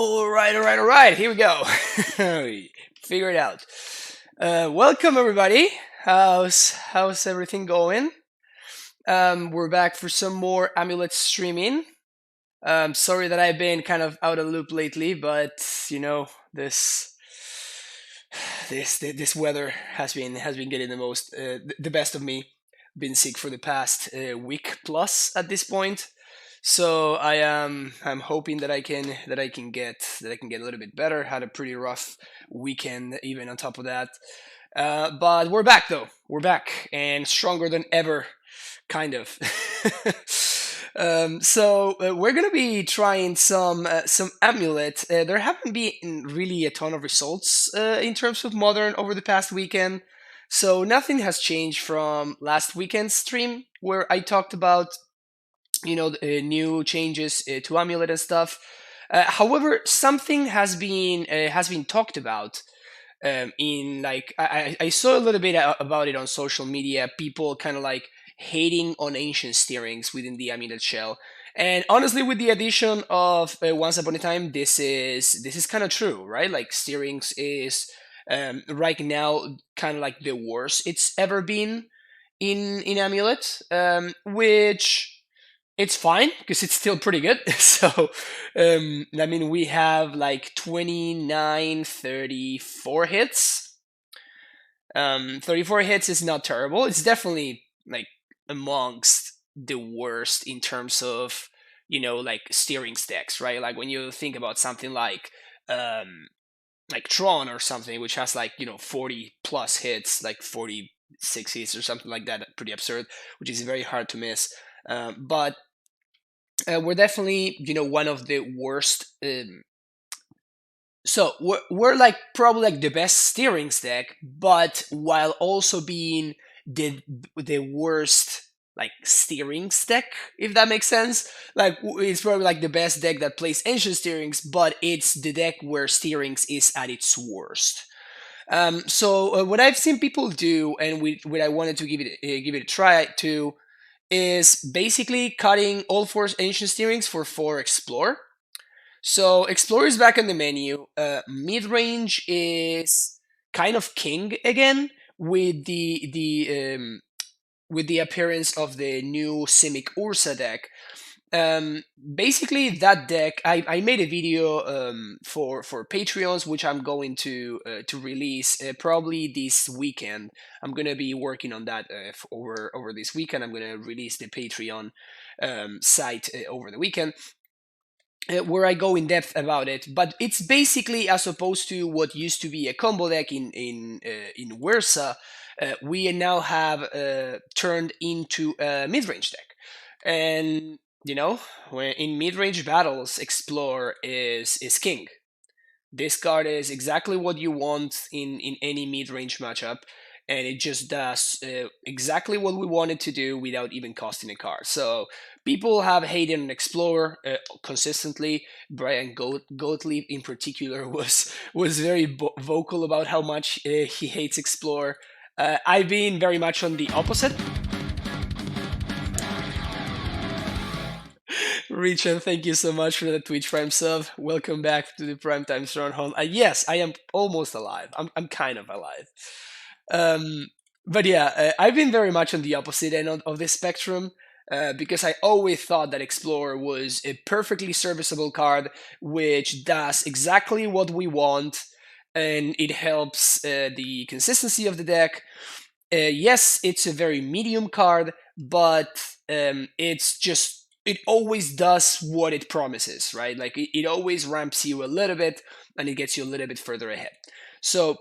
All right. Here we go. Figure it out. Welcome everybody. How's everything going? We're back for some more amulet streaming. Sorry that I've been kind of out of the loop lately, but you know this this weather has been getting the best of me. Been sick for the past week plus at this point. So I'm hoping that I can get a little bit better. Had a pretty rough weekend even on top of that. But we're back though. We're back and stronger than ever, kind of. So we're gonna be trying some amulet. There haven't been really a ton of results in terms of modern over the past weekend. So nothing has changed from last weekend's stream where I talked about new changes to amulet and stuff. However, something has been talked about in like I saw a little bit about it on social media. People kind of like hating on ancient steerings within the amulet shell. And honestly, with the addition of Once Upon a Time, this is kind of true, right? Like steerings is right now kind of like the worst it's ever been in amulet, which it's fine because it's still pretty good. So, I mean, we have like 29, 34 hits. 34 hits is not terrible. It's definitely like amongst the worst in terms of, like steering stacks, right? Like when you think about something like Tron or something, which has like, 40 plus hits, like 46 hits or something like that. Pretty absurd, which is very hard to miss. But we're definitely one of the worst. So we're like probably like the best steering deck, but while also being the worst like steering deck, if that makes sense. Like it's probably like the best deck that plays ancient steerings, but it's the deck where steerings is at its worst. So what I've seen people do, and what I wanted to give it a try to, is basically cutting all four ancient steerings for 4 explore. So explore is back on the menu. Midrange is kind of king again with the appearance of the new Simic Ursa deck. Basically that deck, I made a video for Patreons, which I'm going to release probably this weekend. I'm gonna be working on that over this weekend. I'm gonna release the Patreon site over the weekend. Where I go in depth about it, but it's basically as opposed to what used to be a combo deck in Wersa, we now have turned into a mid-range deck, and when in mid-range battles, Explore is king. This card is exactly what you want in any mid-range matchup, and it just does exactly what we want it to do without even costing a card. So people have hated on Explorer consistently. Brian Gottlieb in particular was very vocal about how much he hates Explorer. I've been very much on the opposite. Richard, thank you so much for the Twitch Prime sub. Welcome back to the Primetime Stronghold. Yes, I am almost alive. I'm kind of alive. But yeah, I've been very much on the opposite end of the spectrum. Because I always thought that Explorer was a perfectly serviceable card, which does exactly what we want, and it helps the consistency of the deck. Yes, it's a very medium card, but it always does what it promises, right? Like it always ramps you a little bit, and it gets you a little bit further ahead. So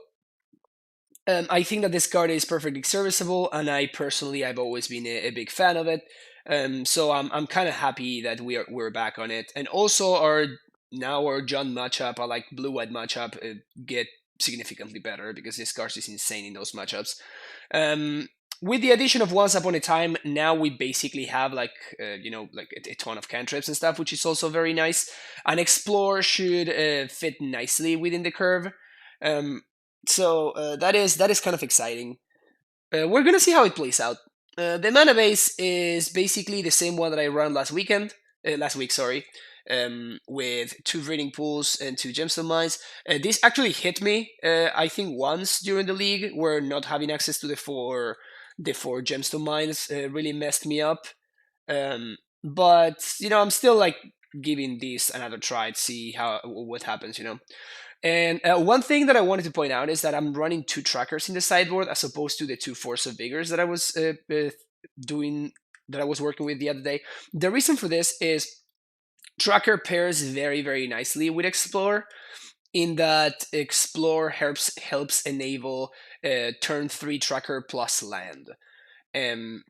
I think that this card is perfectly serviceable, and I've always been a big fan of it. So I'm kind of happy that we're back on it, and also our John matchup, our like blue-white matchup, get significantly better because this card is insane in those matchups. With the addition of Once Upon a Time, now we basically have like like a ton of cantrips and stuff, which is also very nice. And Explore should fit nicely within the curve. So that is kind of exciting. We're gonna see how it plays out. The mana base is basically the same one that I ran last week, sorry. with 2 breeding pools and 2 gemstone mines. This actually hit me, I think, once during the league, where not having access to the four gemstone mines really messed me up. But I'm still like giving this another try to see what happens. And one thing that I wanted to point out is that I'm running 2 trackers in the sideboard as opposed to the 2 Force of Vigors that I was doing, that I was working with the other day. The reason for this is tracker pairs very, very nicely with Explore, in that Explore helps enable turn 3 tracker plus land.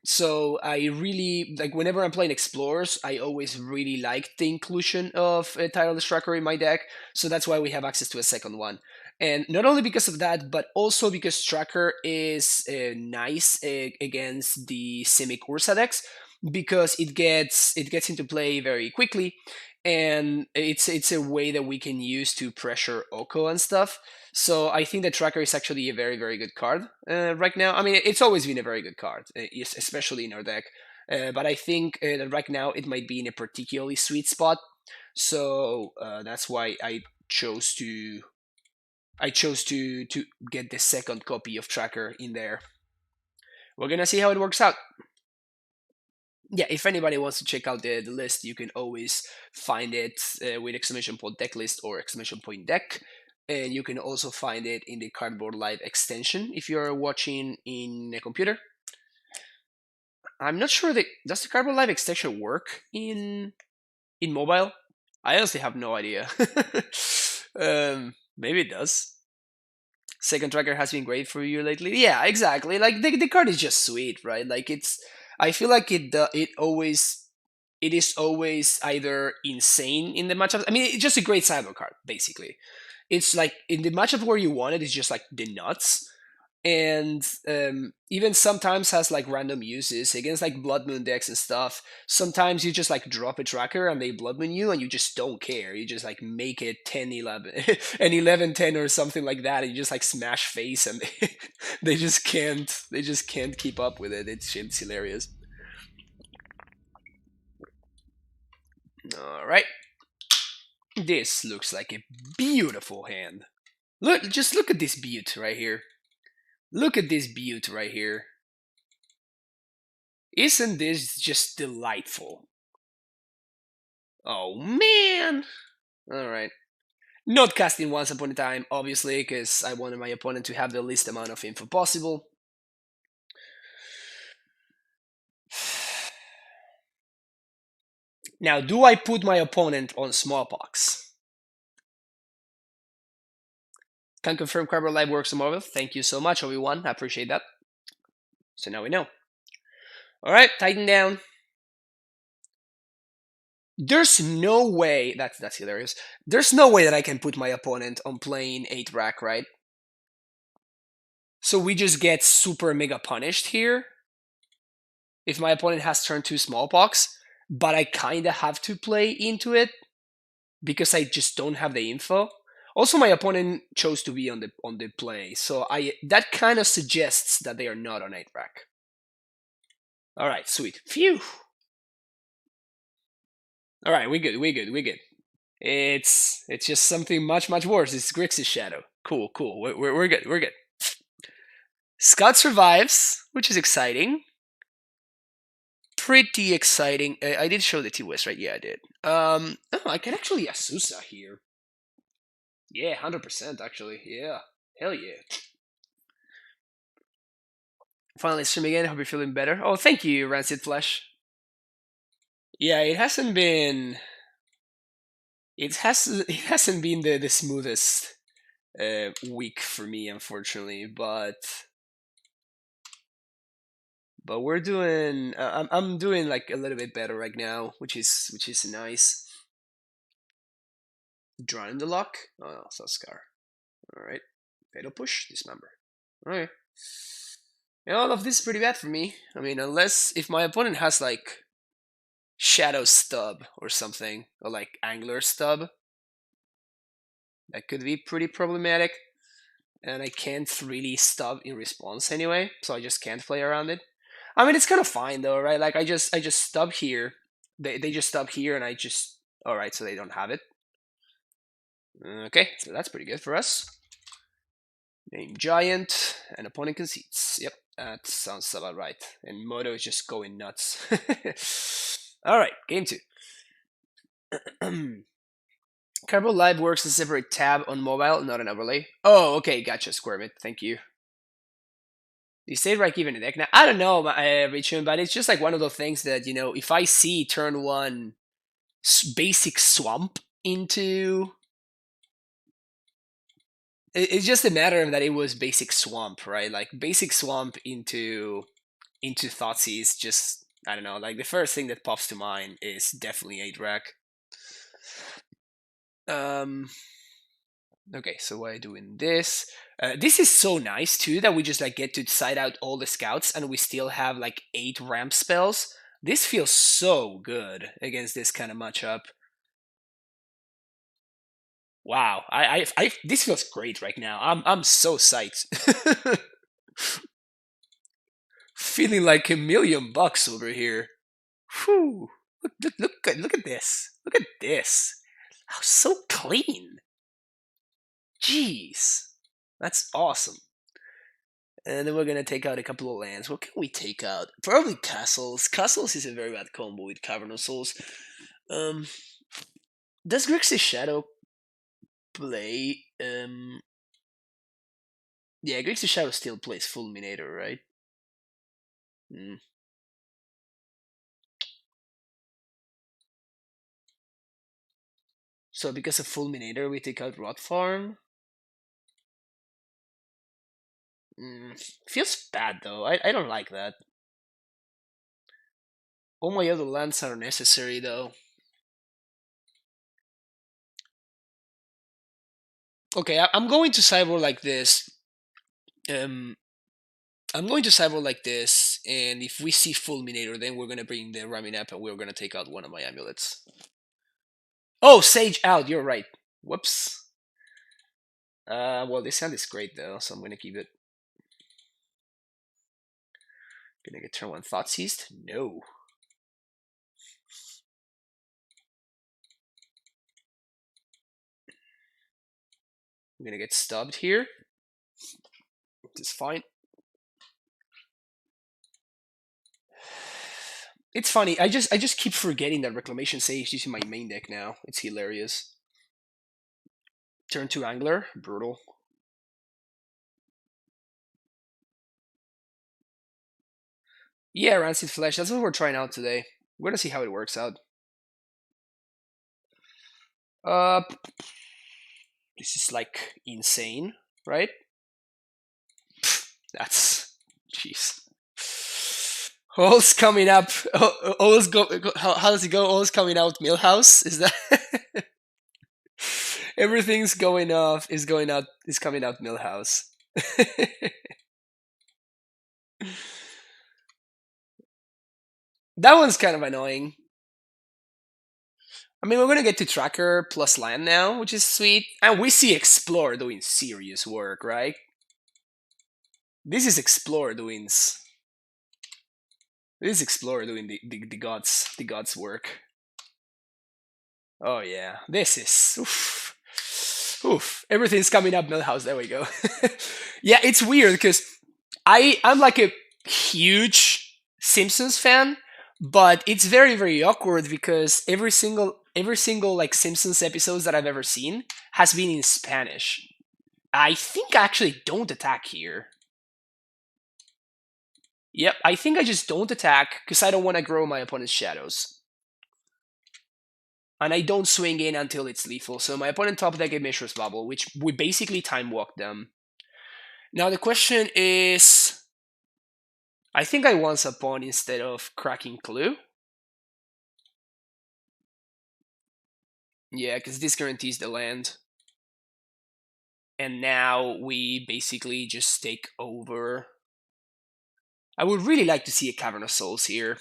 So I really like, whenever I'm playing Explorers, I always really like the inclusion of a Tireless Tracker in my deck. So that's why we have access to a second one. And not only because of that, but also because Tracker is nice against the Simic Ursa decks, because it gets into play very quickly, and it's a way that we can use to pressure Oko and stuff. So I think the Tracker is actually a very, very good card right now. I mean, it's always been a very good card, especially in our deck. But I think that right now it might be in a particularly sweet spot. So that's why I chose to get the second copy of Tracker in there. We're gonna see how it works out. Yeah, if anybody wants to check out the list, you can always find it with exclamation point deck list or exclamation point deck. And you can also find it in the Cardboard Live extension if you're watching in a computer. I'm not sure does the Cardboard Live extension work in mobile? I honestly have no idea. Maybe it does. Second Tracker has been great for you lately. Yeah, exactly. Like the card is just sweet, right? Like I feel like it is always either insane in the matchup. I mean, it's just a great sideboard card, basically. It's like in the matchup where you want it, it's just like the nuts. And even sometimes has like random uses against like Blood Moon decks and stuff. Sometimes you just like drop a Tracker and they Blood Moon you, and you just don't care. You just like make it 10-11 an 11-10 or something like that, and you just like smash face, and they just can't keep up with it. It's hilarious. All right, this looks like a beautiful hand. Just look at this beaut right here. Look at this beaut right here. Isn't this just delightful? Oh man! Alright. Not casting Once Upon a Time, obviously, because I wanted my opponent to have the least amount of info possible. Now, do I put my opponent on Smallpox? Can confirm Cardboard Live works on mobile. Thank you so much, Obi-Wan. I appreciate that. So now we know. Alright, Titan down. There's no way that's hilarious. There's no way that I can put my opponent on playing 8 rack, right? So we just get super mega punished here if my opponent has turn 2 Smallpox, but I kinda have to play into it because I just don't have the info. Also, my opponent chose to be on the play, so that kind of suggests that they are not on 8 rack. All right, sweet. Phew. All right, we good. It's just something much worse. It's Grixis Shadow. Cool. We're good. Scout survives, which is exciting. Pretty exciting. I did show the T-West, right? Yeah, I did. Oh, I can actually Asusa here. Yeah, 100% actually. Yeah, hell yeah. Finally stream again. Hope you're feeling better. Oh, thank you, Rancid Flesh. Yeah, it hasn't been. It hasn't been the smoothest week for me, unfortunately. But we're doing. I'm doing like a little bit better right now, which is nice. Drawing the lock. Oh, Scar. All right. Fatal push. Dismember. Okay. Yeah, all of this is pretty bad for me. I mean, unless if my opponent has like Shadow Stub or something, or like Angler Stub, that could be pretty problematic. And I can't really stub in response anyway, so I just can't play around it. I mean, it's kind of fine though, right? Like I just stub here. They just stub here, and I just Alright, so they don't have it. Okay, so that's pretty good for us. Name Giant, and opponent concedes. Yep, that sounds about right. And Moto is just going nuts. Alright, game 2. Carbo Live works as a separate tab on mobile, not an overlay. Oh, okay, gotcha, Squirmit. Thank you. You stayed right even in deck now. I don't know, Richard, but it's just like one of those things that, you know, if I see turn 1 basic swamp into... It's just a matter of that it was basic swamp, right? Like basic swamp into Thoughtseize, just, I don't know, like the first thing that pops to mind is definitely 8-rack. Okay, so why doing this? This is so nice too that we just like get to side out all the scouts and we still have like 8 ramp spells. This feels so good against this kind of matchup. Wow, this feels great right now. I'm so psyched. Feeling like $1,000,000 over here. Whew. Look at this. Look at this. Oh, so clean. Jeez. That's awesome. And then we're gonna take out a couple of lands. What can we take out? Probably castles. Castles is a very bad combo with Cavern Souls. Does Grixis Shadow play? Yeah, Grixis Shadow still plays Fulminator, right? So because of Fulminator, we take out Rot Farm. Feels bad though. I don't like that. All my other lands are necessary though. Okay, I'm going to sideboard like this. I'm going to sideboard like this, and if we see Fulminator, then we're going to bring the Ramming up and we're going to take out one of my amulets. Oh, Sage out, you're right. Whoops. Well, this hand is great though, so I'm going to keep it. Gonna get turn 1 Thoughtseized? No. I'm gonna get stubbed here. Which is fine. It's funny. I just keep forgetting that Reclamation Sage is in my main deck now. It's hilarious. Turn 2 Angler, brutal. Yeah, Rancid Flesh. That's what we're trying out today. We're gonna see how it works out. This is like insane, right? That's jeez. All's coming up. All's go. How does it go? All's coming out. Millhouse. Is that? Everything's going off. Is going out. Is coming out. Millhouse. That one's kind of annoying. I mean, we're gonna get to Tracker plus land now, which is sweet, and we see Explore doing serious work, right? This is Explore doing. This is Explore doing the gods work. Oh yeah, this is oof. Everything's coming up, Millhouse. There we go. Yeah, it's weird because I'm like a huge Simpsons fan, but it's very awkward because every single like Simpsons episodes that I've ever seen has been in Spanish. I think I actually don't attack here. Yep, I think I just don't attack because I don't want to grow my opponent's shadows. And I don't swing in until it's lethal. So my opponent top deck a Mishra's Bubble, which we basically time walk them. Now the question is, I think I once upon instead of cracking Clue. Yeah, because this guarantees the land. And now we basically just take over. I would really like to see a Cavern of Souls here.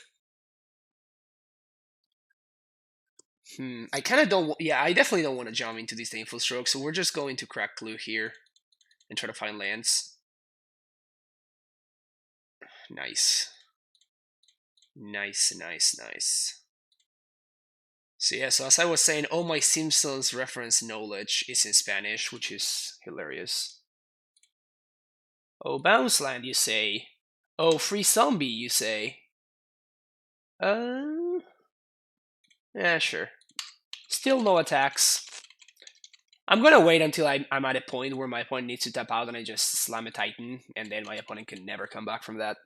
I kind of don't. Yeah, I definitely don't want to jump into this Painful Stroke, so we're just going to crack Clue here and try to find lands. Nice. So yeah, so as I was saying, all my Simpsons reference knowledge is in Spanish, which is hilarious. Oh, Bounce Land, you say? Oh, Free Zombie, you say? Uh, yeah, sure. Still no attacks. I'm gonna wait until I'm at a point where my opponent needs to tap out and I just slam a Titan, and then my opponent can never come back from that.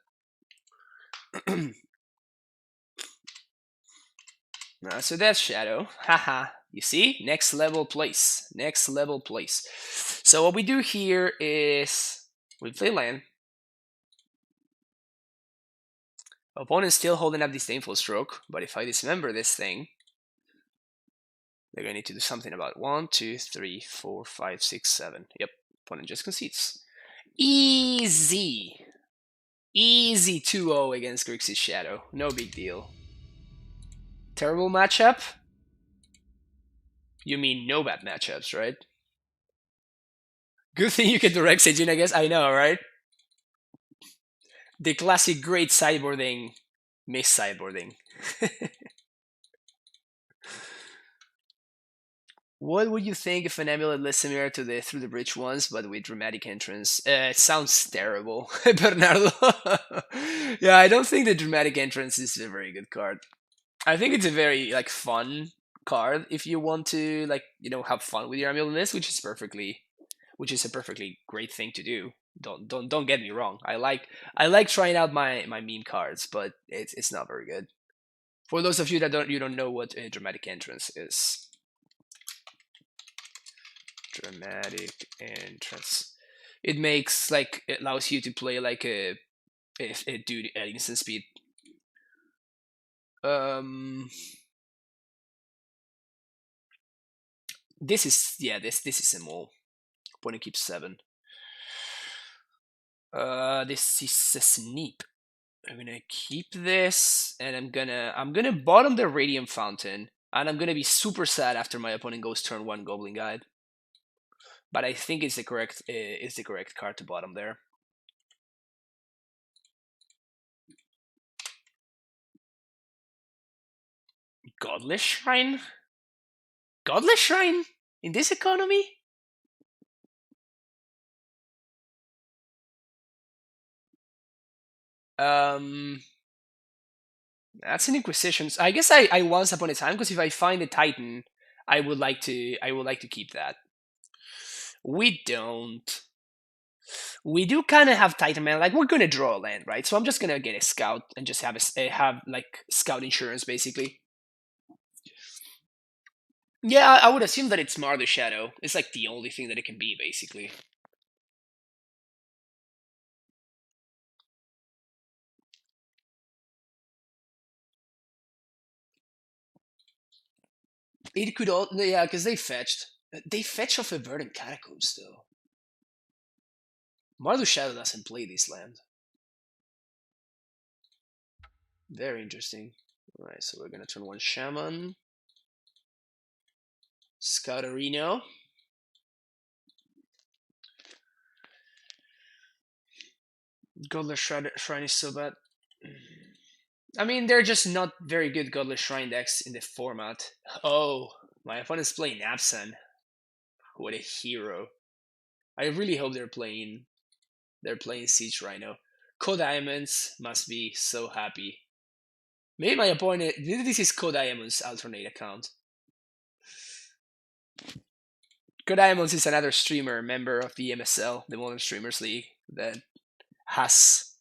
So that's Shadow. Haha. You see? Next level place. Next level place. So what we do here is we play land. Opponent's still holding up Disdainful Stroke, but if I dismember this thing, they're gonna need to do something about it. 1, 2, 3, 4, 5, 6, 7. Yep. Opponent just concedes. Easy. Easy 2-0 against Grixis Shadow. No big deal. Terrible matchup? You mean no bad matchups, right? Good thing you can direct Seijin, I guess. I know, right? The classic great sideboarding, miss sideboarding. What would you think if an amulet list similar to the Through the Bridge ones, but with dramatic entrance? It sounds terrible, Bernardo. Yeah, I don't think the dramatic entrance is a very good card. I think it's a very like fun card if you want to have fun with your amulet list, which is a perfectly great thing to do. Don't get me wrong. I like trying out my meme cards, but it's not very good. For those of you that don't know what a dramatic entrance is. Dramatic entrance. It makes it allows you to play like a dude at instant speed. This is a mole. Opponent keeps 7. This is a sneak. I'm gonna keep this, and I'm gonna bottom the Radiant Fountain, and I'm gonna be super sad after my opponent goes turn 1 Goblin Guide. But I think it's the correct card to bottom there. Godless Shrine? Godless Shrine? In this economy? That's an Inquisition. I guess I once upon a time, because if I find a Titan, I would like to keep that. We don't. We do kind of have Titan Man. Like, we're gonna draw a land, right? So I'm just gonna get a scout and just have like scout insurance, basically. Yeah, I would assume that it's Mardu Shadow. It's like the only thing that it can be, basically. It could all, yeah, because they fetched. They fetch off a Verdant Catacombs, though. Mardu Shadow doesn't play this land. Very interesting. Alright, so we're gonna turn 1 Shaman. Scouterino. Godless Shrine is so bad. I mean, they're just not very good Godless Shrine decks in the format. Oh, my opponent's playing Abzan. What a hero. I really hope they're playing Siege Rhino. Co-Diamonds must be so happy. Maybe my opponent, this is Co-Diamonds alternate account. Co-Diamonds is another streamer, member of the MSL, the Modern Streamers League, that has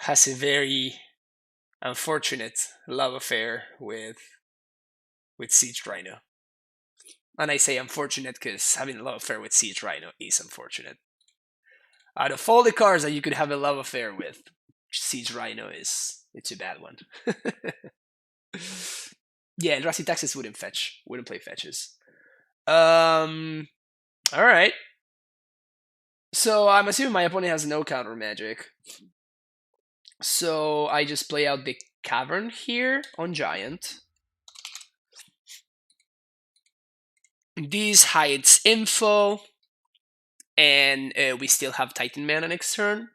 a very unfortunate love affair with Siege Rhino. And I say unfortunate because having a love affair with Siege Rhino is unfortunate. Out of all the cards that you could have a love affair with, Siege Rhino it's a bad one. Yeah, and Eldrazi Taxes wouldn't play fetches. Alright. So I'm assuming my opponent has no counter magic. So I just play out the Cavern here on Giant. This hides info, and we still have Titan Mana next turn.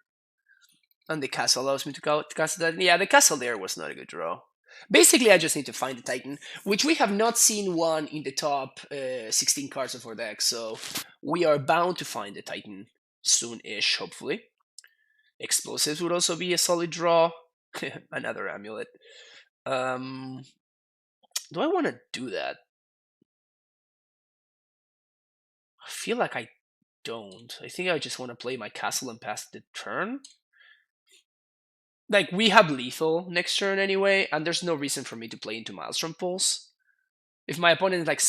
And the castle allows me to cast that. Yeah, the castle there was not a good draw. Basically, I just need to find the Titan, which we have not seen one in the top 16 cards of our deck, so we are bound to find the Titan soon-ish, hopefully. Explosives would also be a solid draw. Another amulet. Do I want to do that? I feel like I don't. I think I just want to play my castle and pass the turn. Like, we have lethal next turn anyway, and there's no reason for me to play into Maelstrom Pulse. If my opponent, like,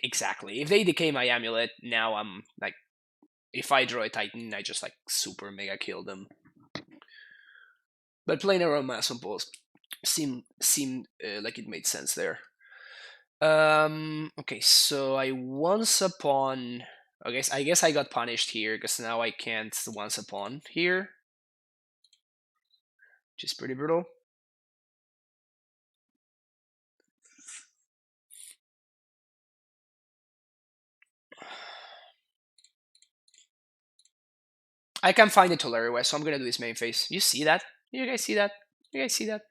exactly. If they decay my amulet, now I'm, like, if I draw a Titan, I just, like, super mega kill them. But playing around Maelstrom Pulse seemed like it made sense there. Okay, so I once upon... I guess I got punished here, because now I can't once upon here. Which is pretty brutal. I can find it hilarious, so I'm gonna do this main phase. You see that? You guys see that? You guys see that?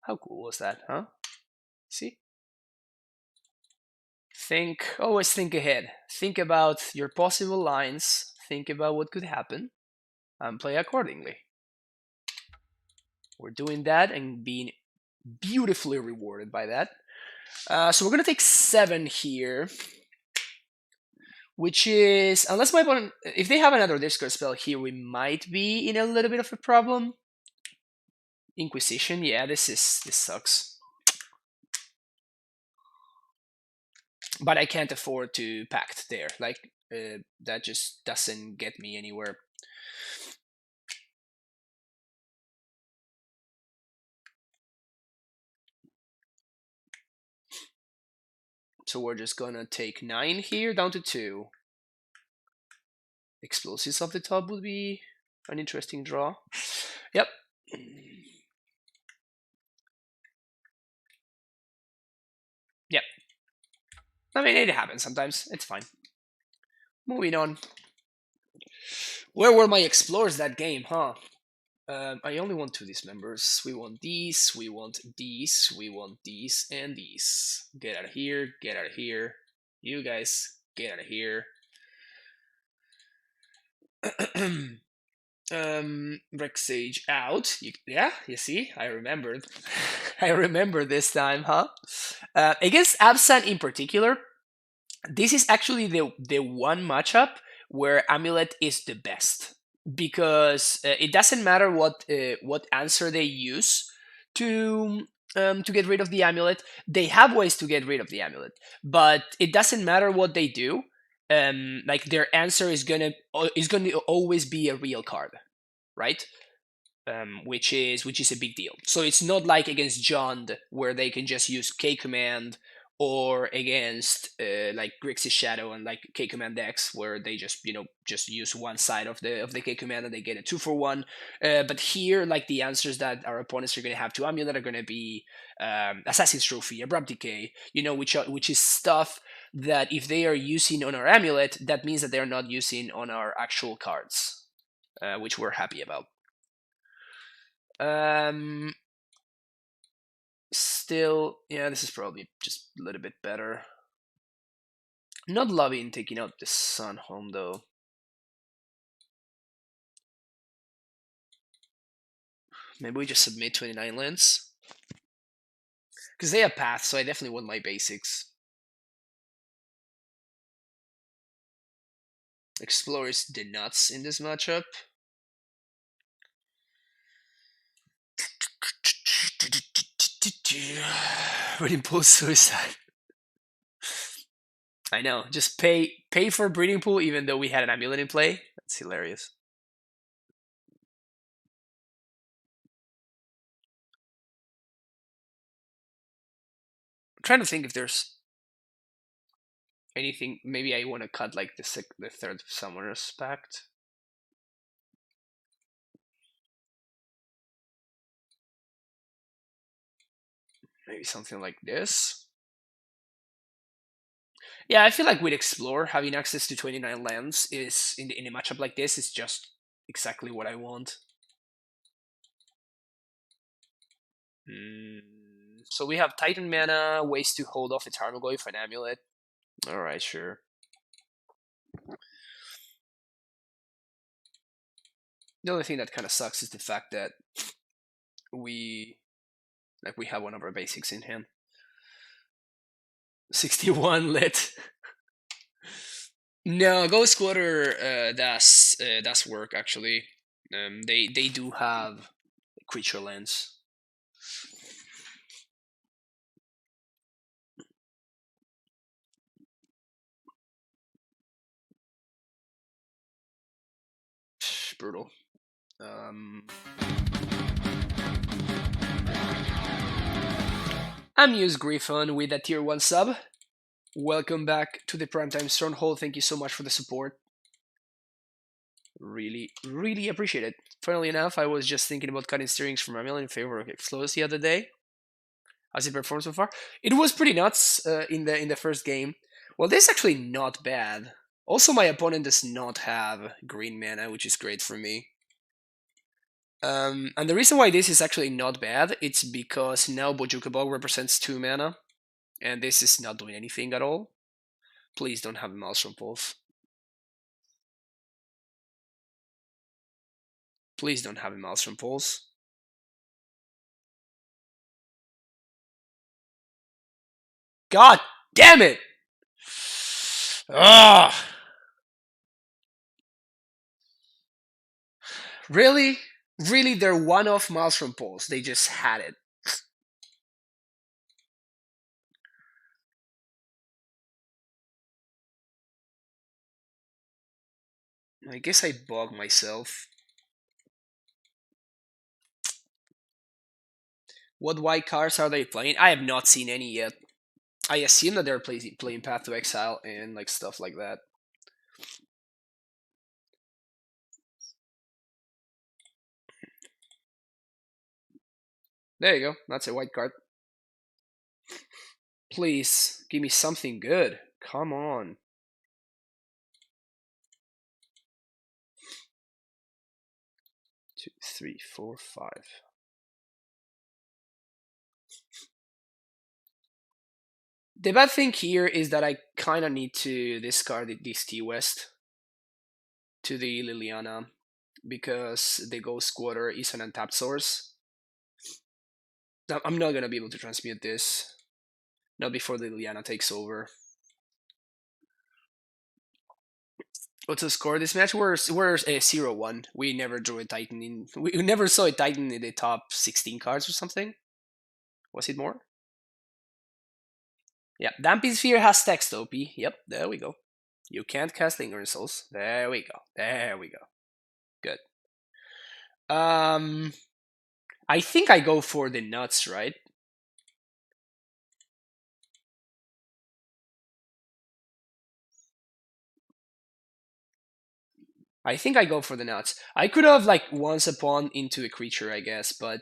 How cool was that, huh? See? Always think ahead. Think about your possible lines, think about what could happen, and play accordingly. We're doing that and being beautifully rewarded by that. So we're gonna take 7 here, which is, unless my opponent, if they have another discard spell here, we might be in a little bit of a problem. Inquisition, yeah, this sucks. But I can't afford to pact there. Like, that just doesn't get me anywhere. So we're just gonna take 9 here, down to 2. Explosives off the top would be an interesting draw. Yep. Yep. I mean, it happens sometimes. It's fine. Moving on. Where were my explorers that game, huh? I only want 2 dismembers. We want these, we want these, we want these, and these. Get out of here, get out of here. You guys, get out of here. Grixis out. Yeah, you see, I remembered. I remember this time, huh? Against Abzan in particular, this is actually the one matchup where Amulet is the best, because it doesn't matter what answer they use to get rid of the amulet. They have ways to get rid of the amulet, but it doesn't matter what they do. Like, their answer is gonna always be a real card, right? Which is a big deal. So it's not like against Jund, where they can just use K command, or against like Grixis Shadow and like K command X, where they just use one side of the K command and they get a 2-for-1. But here, like, the answers that our opponents are going to have to Amulet are going to be Assassin's Trophy, Abrupt Decay, which is stuff that if they are using on our Amulet, that means that they're not using on our actual cards, which we're happy about. Still, yeah, this is probably just a little bit better. Not loving taking out the Sun home, though. Maybe we just submit 29 lands. Because they have paths, so I definitely want my basics. Explorers the nuts in this matchup. Breeding Pool Suicide. I know, just pay for Breeding Pool even though we had an amulet in play. That's hilarious. I'm trying to think if there's anything. Maybe I want to cut like the 3rd Summoner's Pact. Maybe something like this. Yeah, I feel like with Explore, having access to 29 lands is in a matchup like this is just exactly what I want. So we have Titan mana, ways to hold off a Tarmogoyf, an Amulet. Alright, sure. The only thing that kind of sucks is the fact that we have one of our basics in hand. 61 lit. No, Ghost Quarter does work actually. They do have creature lands. Brutal. Amuse Griffon with a tier 1 sub. Welcome back to the Primetime Stronghold. Thank you so much for the support. Really, really appreciate it. Funnily enough, I was just thinking about cutting steerings from Amulet in favor of Explos the other day. How's it performed so far? It was pretty nuts in the first game. Well, this is actually not bad. Also, my opponent does not have green mana, which is great for me. And the reason why this is actually not bad, it's because now Bojuka Bog represents 2 mana, and this is not doing anything at all. Please don't have a Maelstrom Pulse. Please don't have a Maelstrom Pulse. God damn it! Ugh! Really? Really, they're one-off Maelstrom Pulse. They just had it. I guess I bugged myself. What white cards are they playing? I have not seen any yet. I assume that they're playing Path to Exile and like stuff like that. There you go. That's a white card. Please, give me something good. Come on. Two, three, four, five. The bad thing here is that I kind of need to discard this T-West to the Liliana because the Ghost Quarter is an untapped source. I'm not going to be able to transmute this. Not before the Liliana takes over. What's the score this match? We're 0-1. We never drew a Titan in. We never saw a Titan in the top 16 cards or something. Was it more? Yeah, Damping Sphere has text, OP. Yep, there we go. You can't cast Lingering Souls. There we go. There we go. Good. I think I go for the nuts, right? I think I go for the nuts. I could have like once upon into a creature, I guess, but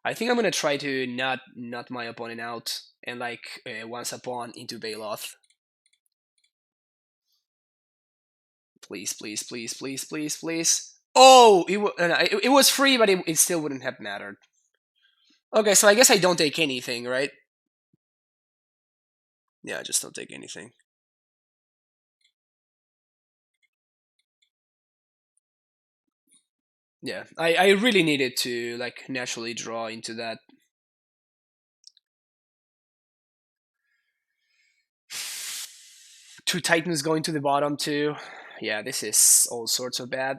I think I'm gonna try to not my opponent out and like once upon into Baloth. Please, please, please, please, please, please. Oh, it was free, but it still wouldn't have mattered. Okay, so I guess I don't take anything, right? Yeah, I just don't take anything. Yeah, I really needed to like naturally draw into that. Two Titans going to the bottom too. Yeah, this is all sorts of bad.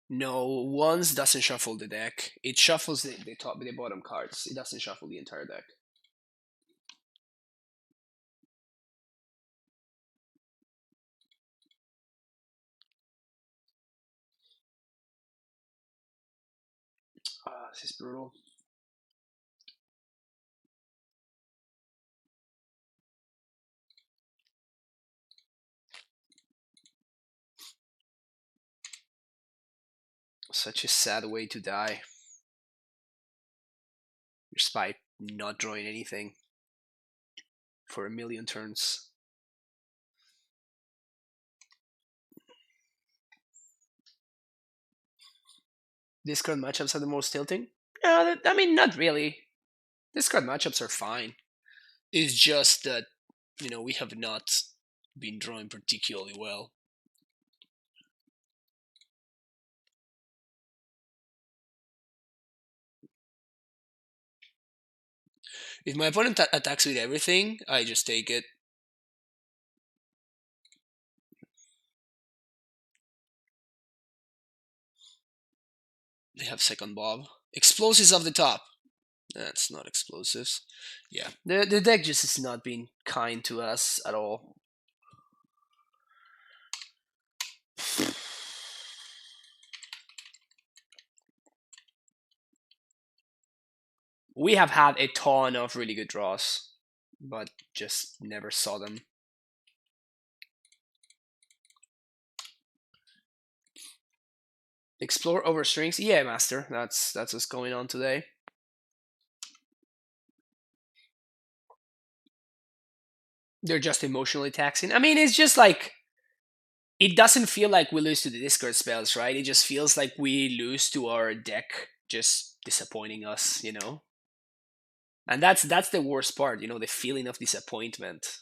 No, once doesn't shuffle the deck. It shuffles the bottom cards. It doesn't shuffle the entire deck. This is brutal. Such a sad way to die. Just by not drawing anything for a million turns. Discard matchups are the most tilting? No, I mean, not really. Discard matchups are fine. It's just that, we have not been drawing particularly well. If my opponent attacks with everything, I just take it. They have second Bob. Explosives off the top. That's not explosives. Yeah, the deck just has not been kind to us at all. We have had a ton of really good draws, but just never saw them. Explore over strings. Yeah, master. That's what's going on today. They're just emotionally taxing. I mean, it's just like it doesn't feel like we lose to the discard spells, right? It just feels like we lose to our deck just disappointing us, And that's the worst part, the feeling of disappointment.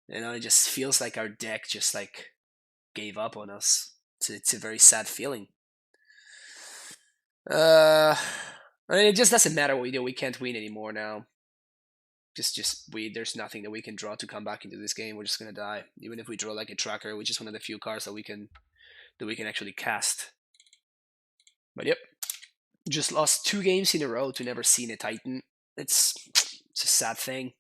It just feels like our deck just like gave up on us. It's a very sad feeling. I mean, it just doesn't matter. We can't win anymore now. There's nothing that we can draw to come back into this game. We're just gonna die. Even if we draw like a tracker, which is one of the few cards that we can actually cast. But yep, just lost 2 games in a row to never seen a Titan. It's a sad thing.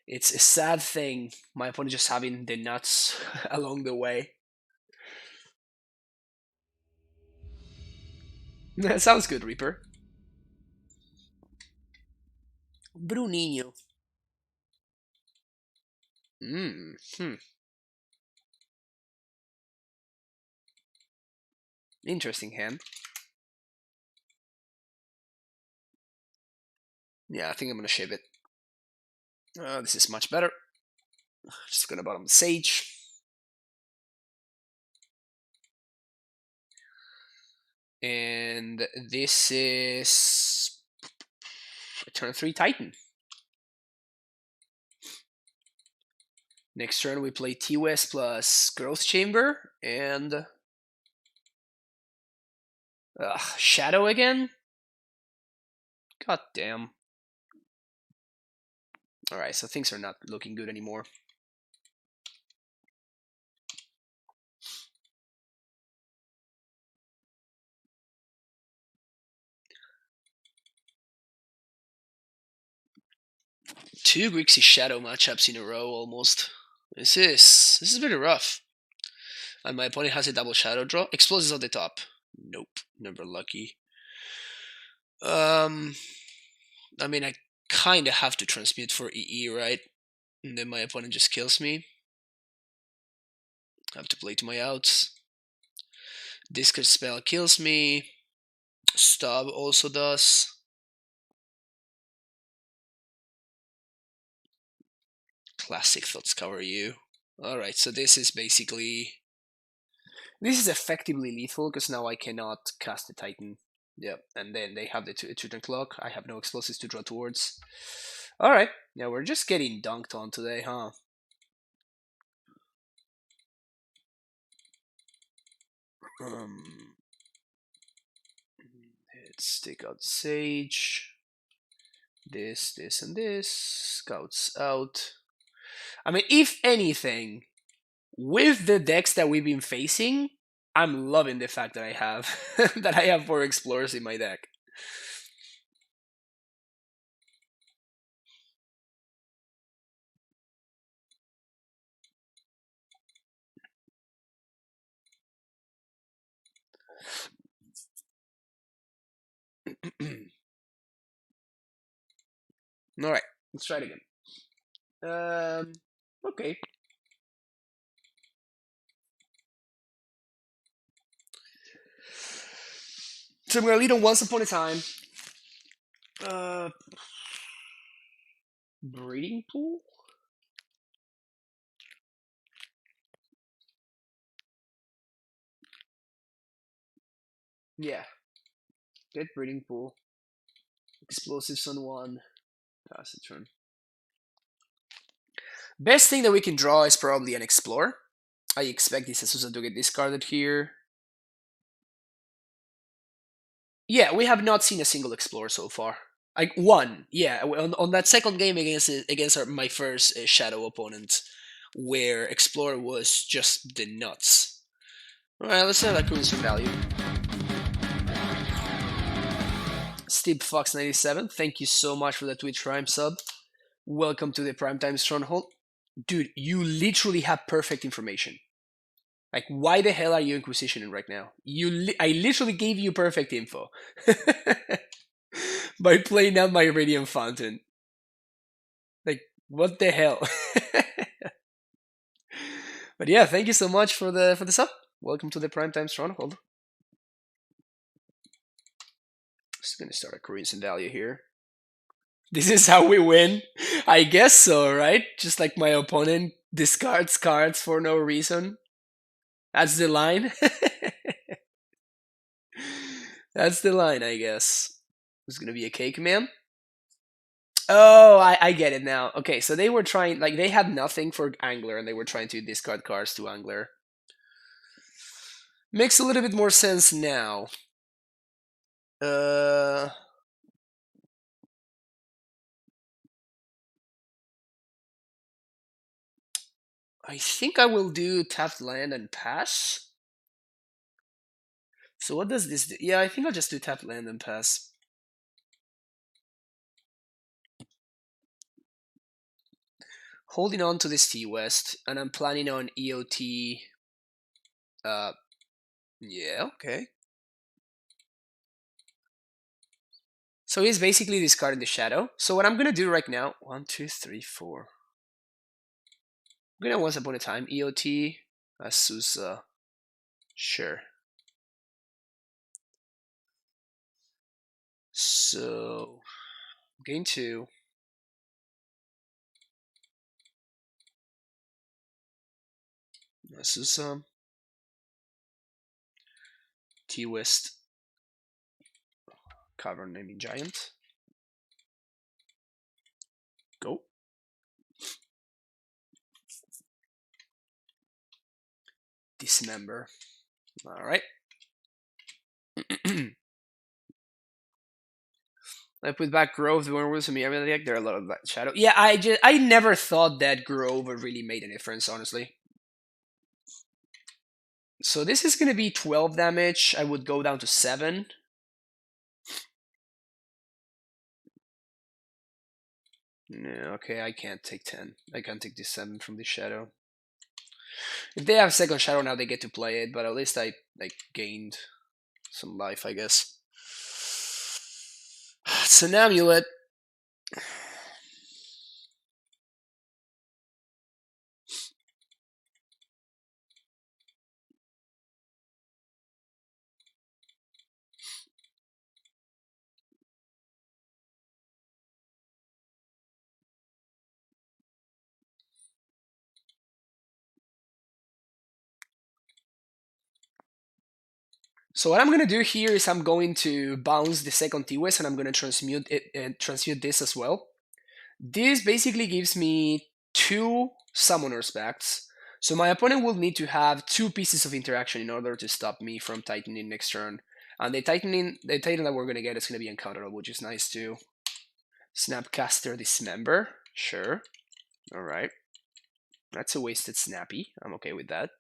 It's a sad thing. My opponent just having the nuts along the way. Sounds good, Reaper. Bruninho. Interesting hand. Yeah, I think I'm gonna shave it. This is much better. Just gonna bottom the Sage. And this is a turn 3 Titan. Next turn we play T-West plus Growth Chamber and Shadow again? God damn. Alright, so things are not looking good anymore. Two Grixis Shadow matchups in a row almost. This is very rough. And my opponent has a double Shadow draw. Explosives on the top. Nope, never lucky. I mean, I kind of have to transmute for EE, right? And then my opponent just kills me. I have to play to my outs. Discard spell kills me. Stub also does. Classic Thoughts cover you. Alright, so this is basically... This is effectively lethal because now I cannot cast the Titan. Yep, and then they have the two-turn clock. I have no explosives to draw towards. Alright, yeah, we're just getting dunked on today, huh? Let's take out Sage. This, and this. Scouts out. I mean, if anything, with the decks that we've been facing, I'm loving the fact that I have 4 explorers in my deck. All right, let's try it again. Okay. So I'm gonna lead on Once Upon a Time. Breeding Pool? Yeah. Get breeding pool. Explosives on 1. Pass a turn. Best thing that we can draw is probably an Explorer. I expect this Azusa to get discarded here. Yeah, we have not seen a single Explorer so far. Like one, yeah, on that second game against my first Shadow opponent, where Explorer was just the nuts. All right, let's have accuracy value. Steve Fox 97, thank you so much for the Twitch Prime sub. Welcome to the Primetime Stronghold. Dude, you literally have perfect information. Like, why the hell are you Inquisitioning right now? I literally gave you perfect info by playing out my Radiant Fountain. Like, what the hell? But yeah, thank you so much for the sub. Welcome to the Primetime Stronghold. Just gonna start a currency value here. This is how we win? I guess so, right? Just like my opponent discards cards for no reason. That's the line. That's the line, I guess. It's gonna be a cake man. Oh, I get it now. Okay, so they were trying, like, they had nothing for Angler, and they were trying to discard cards to Angler. Makes a little bit more sense now. I think I will do tapped land and pass. So what does this do? Yeah, I think I'll just do tapped land and pass. Holding on to this T-West, and I'm planning on EOT. Yeah, okay. So he's basically discarding the Shadow. So what I'm gonna do right now, 1, 2, 3, 4. I'm gonna once upon a time EOT Azusa. Sure. So gain 2. Azusa. T-West. Cavern naming giant. Go. Dismember. Alright. I put back Grove, the one with me. I mean, like, there are a lot of that Shadow. Yeah, I never thought that Grove really made a difference, honestly. So this is gonna be 12 damage. I would go down to 7. No, okay, I can't take 10. I can't take this 7 from the Shadow. If they have second Shadow now, they get to play it, but at least I gained some life, I guess. It's an amulet. So what I'm gonna do here is I'm going to bounce the second T-West and I'm gonna transmute it and transmute this as well. This basically gives me 2 Summoners Pacts. So my opponent will need to have 2 pieces of interaction in order to stop me from tightening next turn. And the titan that we're gonna get is gonna be uncounterable, which is nice too. Snapcaster Dismember, sure. Alright. That's a wasted Snappy. I'm okay with that.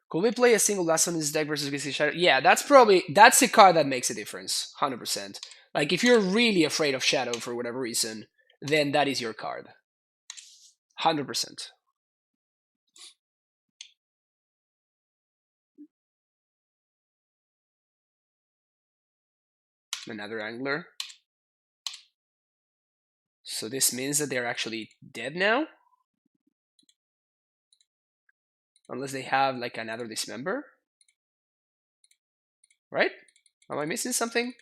Could we play a single last on this deck versus Grixis Shadow? Yeah, that's a card that makes a difference, 100%. Like, if you're really afraid of Shadow for whatever reason, then that is your card. 100%. Another Angler. So this means that they're actually dead now? Unless they have, like, another Dismember? Right? Am I missing something?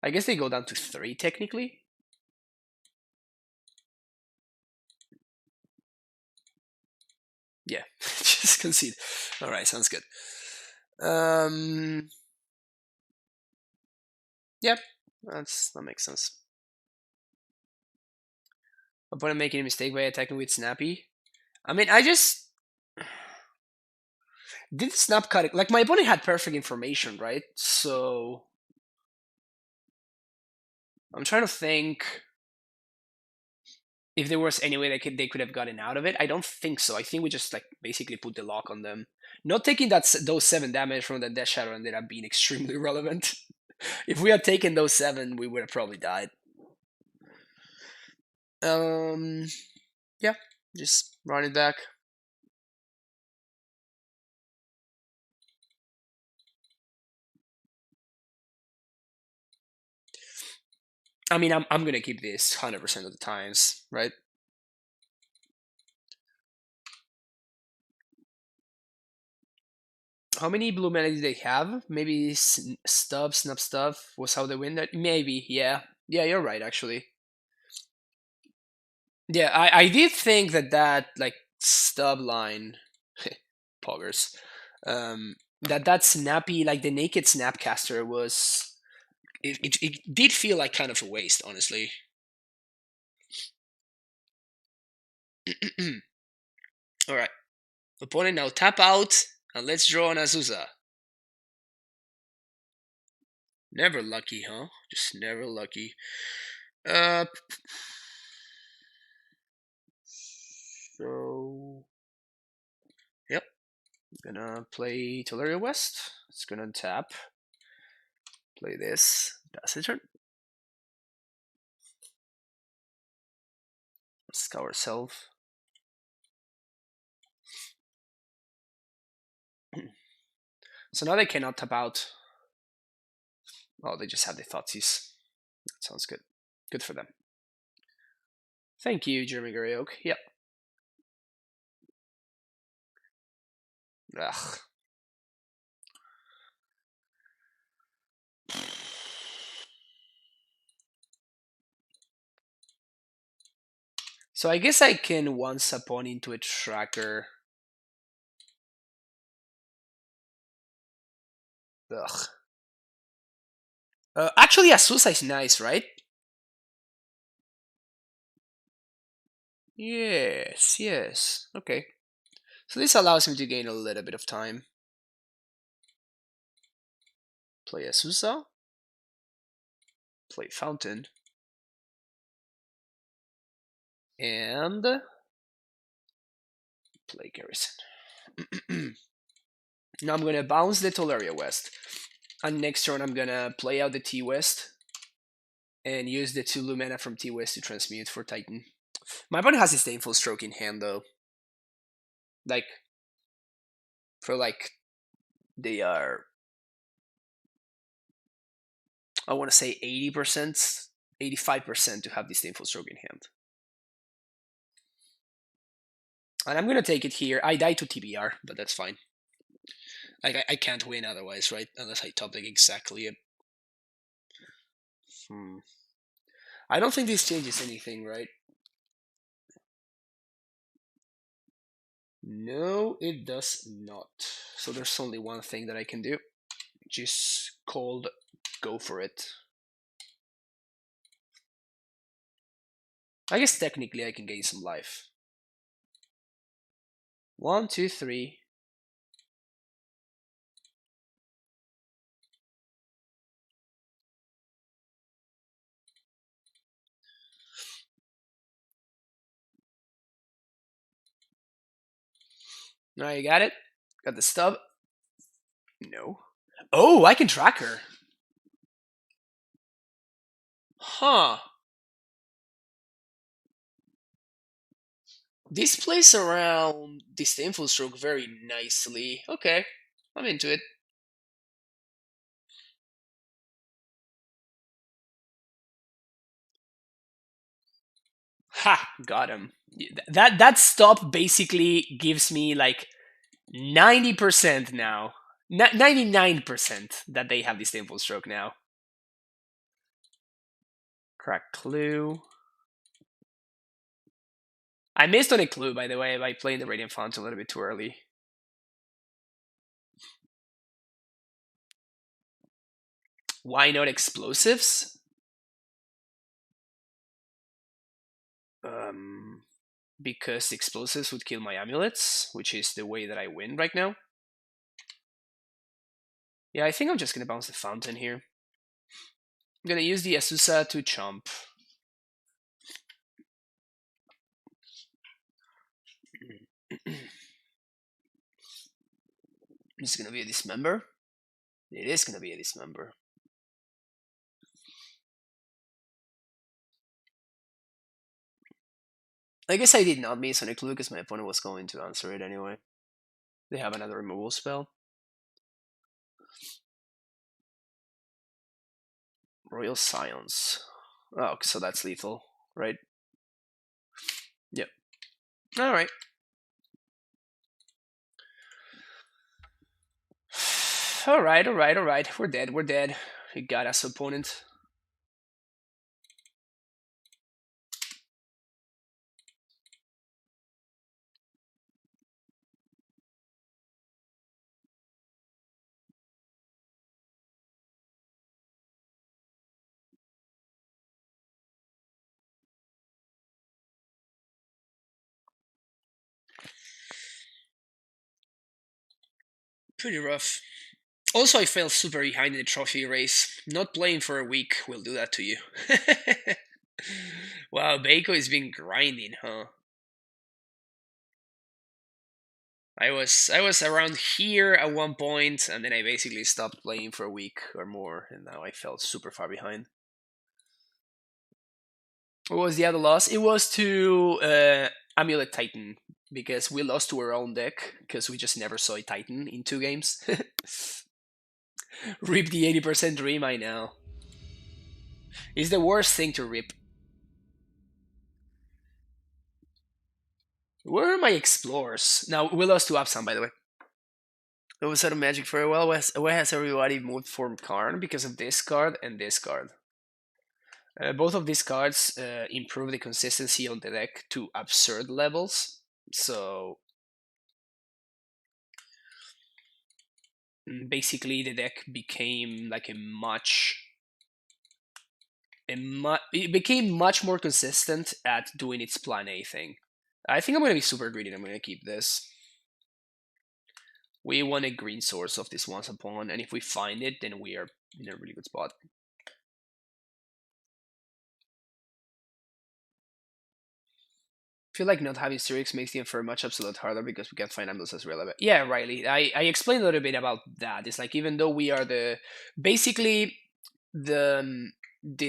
I guess they go down to 3, technically. Yeah, just concede. Alright, sounds good. Um, yep, that makes sense. Opponent making a mistake by attacking with Snappy. I mean, I just did the snap cut. Like my opponent had perfect information, right? So I'm trying to think if there was any way they could have gotten out of it. I don't think so. I think we just like basically put the lock on them. Not taking those 7 damage from the Death Shadow ended up being extremely relevant. If we had taken those 7, we would have probably died. Yeah, just run it back. I mean, I'm gonna keep this 100% of the times, right? How many blue mana did they have? Maybe snub stuff was how they win that. Maybe, yeah, You're right, actually. Yeah, I did think that like stub line, poggers, that snappy like the naked snapcaster was it did feel like kind of a waste, honestly. All right, opponent now tap out and let's draw an Azusa. Never lucky, huh? Just never lucky. Uh, so yep, I'm gonna play Teleria West. It's gonna tap. Play this. That's his turn. Scour Self. So now they cannot tap out. Oh, they just have the Thoughtseize. That sounds good. Good for them. Thank you, Jeremy Garioke. Yep. Ugh. So I guess I can once upon into a tracker. Ugh. Actually, Asusa is nice, right? Yes. Okay. So this allows him to gain a little bit of time. Play Asusa. Play Fountain. And play Garrison. Now I'm gonna bounce the Tolaria West. And next turn I'm gonna play out the T West and use the 2 Lumina from T West to transmute for Titan. My opponent has Disdainful Stroke in hand though. Like for like they are, I want to say 80%, 85% to have Disdainful Stroke in hand. And I'm gonna take it here. I die to TBR, but that's fine. Like I can't win otherwise, right? Unless I top deck exactly it. I don't think this changes anything, right? No, it does not. So there's only one thing that I can do, which is called go for it. I guess technically I can gain some life. 1, 2, 3. Now you got it? Got the stub? No. Oh, I can track her. Huh. This plays around Disdainful Stroke very nicely. Okay, I'm into it. Ha! Got him. That stop basically gives me like 90% now. 99% that they have Disdainful Stroke now. Crack Clue. I missed on a clue, by the way, by playing the Radiant Font a little bit too early. Why not explosives? Um, because explosives would kill my amulets, which is the way that I win right now. Yeah, I think I'm just gonna bounce the fountain here. I'm gonna use the Asusa to chomp. It's gonna be a dismember. It is gonna be a dismember. I guess I did not miss on a clue because my opponent was going to answer it anyway. They have another removal spell. Royal Scions. Oh, so that's lethal, right? Yep. Alright. Alright. We're dead. He got us, opponent. Pretty rough. Also, I fell super behind in the trophy race. Not playing for a week will do that to you. Wow, Baco has been grinding, huh? I was around here at one point, and then I basically stopped playing for a week or more, and now I fell super far behind. What was the other loss? It was to Amulet Titan, because we lost to our own deck, because we just never saw a Titan in 2 games. Rip the 80% dream, I know. It's the worst thing to rip. Where are my explorers? Now, we lost to Abzan, by the way. It was out of Magic very well. Where has everybody moved for Karn? Because of this card and this card. Both of these cards improve the consistency on the deck to absurd levels. So basically, the deck became like it became much more consistent at doing its plan A thing. I think I'm gonna be super greedy. I'm gonna keep this. We want a green source of this once upon, and if we find it, then we are in a really good spot. I feel like not having Strix makes the unfair matchups a lot harder because we can't find amulets as relevant. Yeah, Riley. I explained a little bit about that. It's like even though we are basically the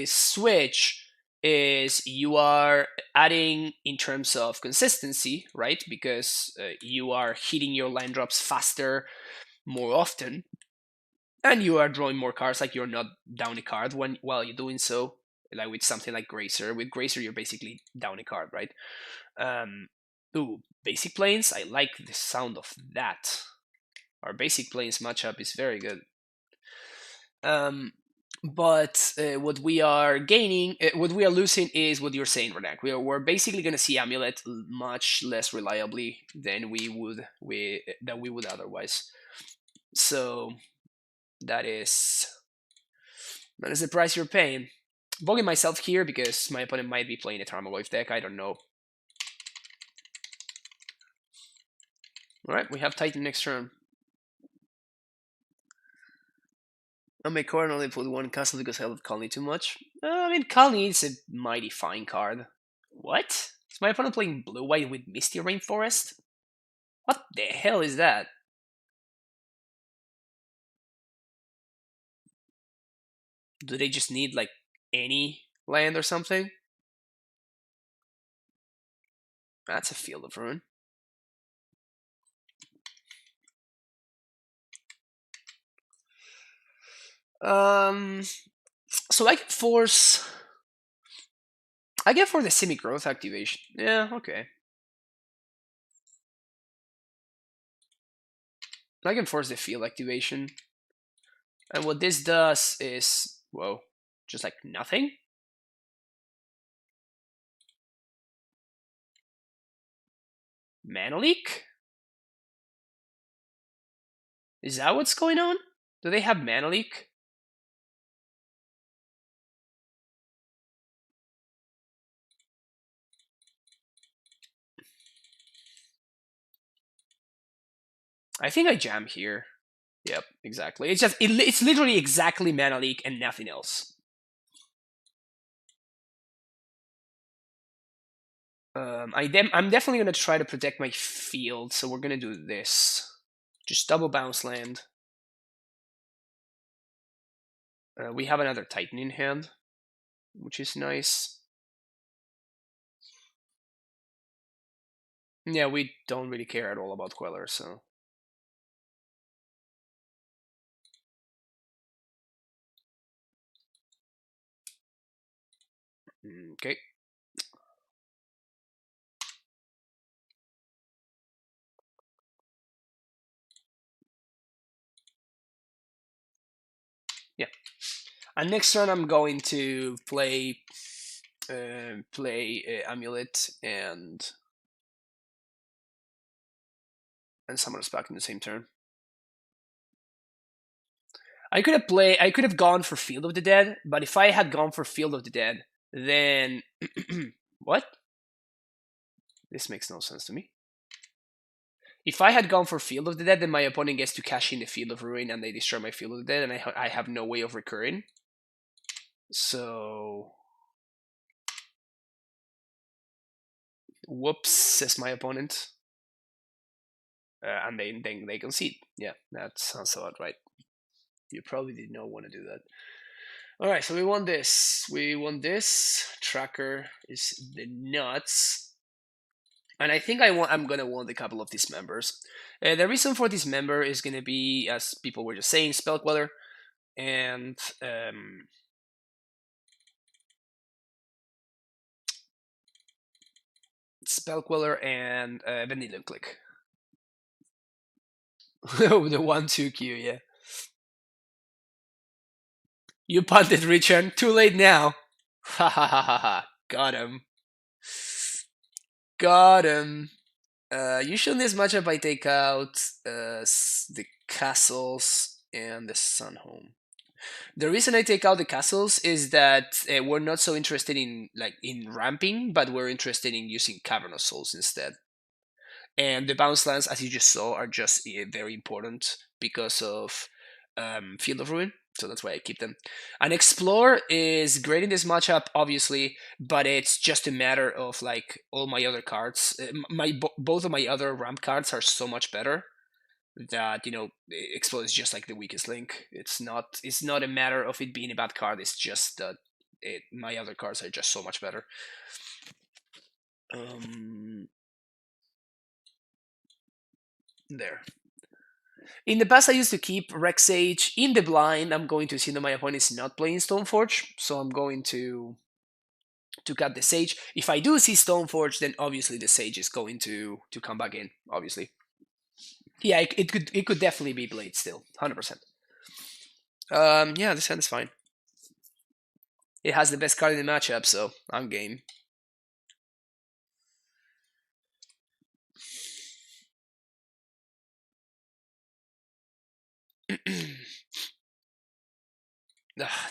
switch is you are adding in terms of consistency, right? Because you are hitting your line drops faster, more often, and you are drawing more cards. Like you're not down a card while you're doing so. Like with something like Gracer. With Gracer, you're basically down a card, right? Basic planes. I like the sound of that. Our basic planes matchup is very good. But what we are gaining, what we are losing is what you're saying, Renak. We're basically going to see Amulet much less reliably than we would otherwise. So that is the price you're paying. Bogging myself here because my opponent might be playing a Tarmogoyf deck. I don't know. All right, we have Titan next turn. I may Corn only put one castle because I love Colony too much. I mean, Colony is a mighty fine card. What? Is my opponent playing blue-white with Misty Rainforest? What the hell is that? Do they just need, like, any land or something? That's a Field of Ruin. So I can force... I get for the semi-growth activation. Yeah, okay. I can force the field activation. And what this does is, whoa, just like nothing? Mana leak? Is that what's going on? Do they have mana leak? I think I jam here. Yep, exactly. It's just it's literally exactly mana leak and nothing else. I'm definitely gonna try to protect my field, so we're gonna do this. Just double bounce land. We have another Titan in hand, which is nice. Yeah, we don't really care at all about Queller, so. Okay. Yeah. And next turn, I'm going to play Amulet and Summoner's Pact in the same turn. I could have gone for Field of the Dead, but if I had gone for Field of the Dead, then what? This makes no sense to me. If I had gone for Field of the Dead, then my opponent gets to cash in the Field of Ruin and they destroy my Field of the Dead, and I have no way of recurring. So, whoops, says my opponent. And then they concede. Yeah, that sounds about right. You probably did not want to do that. All right, so we won this. We won this. Tracker is the nuts. And I think I'm gonna want a couple of these members. The reason for this member is gonna be, as people were just saying, Spell Queller and Spell Queller and Vanilla Click. The 1-2 Q, yeah. You punted, Richard. Too late now. Ha ha ha ha ha. Got him. Got him. Usually in this matchup, I take out the castles and the Sun Home. The reason I take out the castles is that we're not so interested in ramping, but we're interested in using Cavernous Souls instead. And the bounce lands, as you just saw, are just very important because of Field of Ruin. So that's why I keep them. And Explore is great in this matchup, obviously, but it's just a matter of like all my other cards. Both of my other ramp cards are so much better that Explode is just like the weakest link. It's not a matter of it being a bad card. It's just that my other cards are just so much better. There. In the past, I used to keep Rex Sage in the blind. I'm going to assume that my opponent is not playing Stoneforge, so I'm going to cut the Sage. If I do see Stoneforge, then obviously the Sage is going to come back in. Obviously, yeah, it could definitely be Blade still, 100%. Yeah, this hand is fine. It has the best card in the matchup, so I'm game.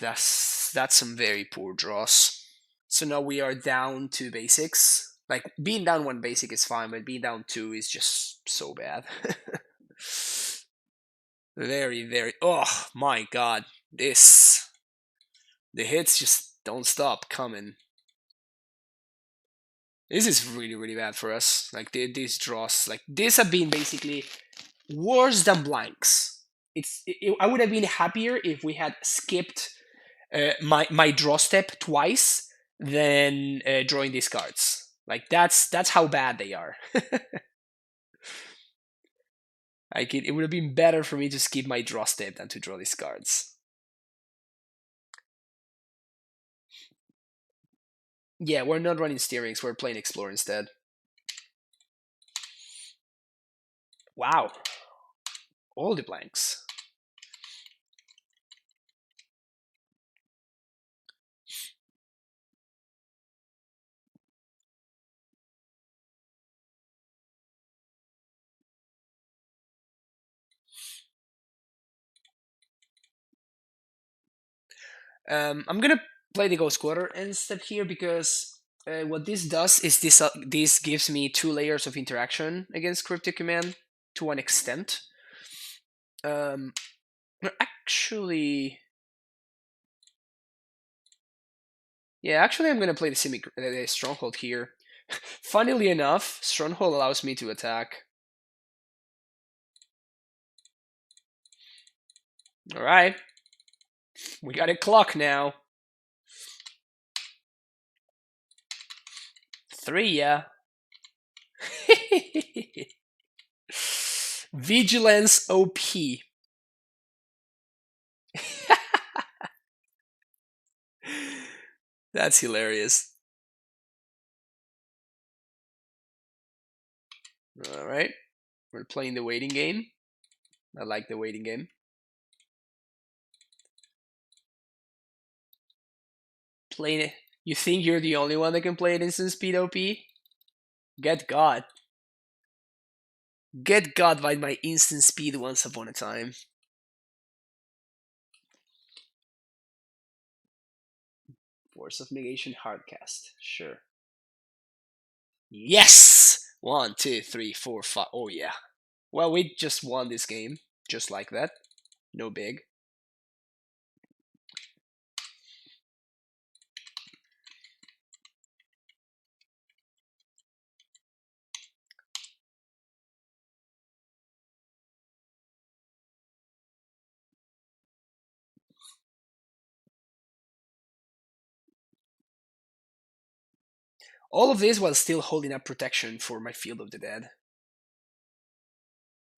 That's some very poor draws. So now we are down 2 basics. Like being down 1 basic is fine, but being down 2 is just so bad. Very, very. Oh my god, this. The hits just don't stop coming. This is really, really bad for us. Like these draws, like this have been basically worse than blanks. I would have been happier if we had skipped my draw step twice than drawing these cards. Like that's how bad they are. Like it would have been better for me to skip my draw step than to draw these cards. Yeah, we're not running steerings, we're playing Explore instead. Wow. All the blanks. I'm gonna play the Ghost Quarter instead here because what this does is this gives me 2 layers of interaction against Cryptic Command to an extent. Actually, yeah, actually, I'm gonna play the Stronghold here. Funnily enough, Stronghold allows me to attack. All right, we got a clock now. 3, yeah. Vigilance OP. That's hilarious. All right, we're playing the waiting game. I like the waiting game. Playing it. You think you're the only one that can play it instant speed OP? Get God. Get God by my instant speed once upon a time. Force of Negation Hardcast. Sure. Yes! 1, 2, 3, 4, 5. Oh, yeah. Well, we just won this game. Just like that. No big. All of this while still holding up protection for my Field of the Dead.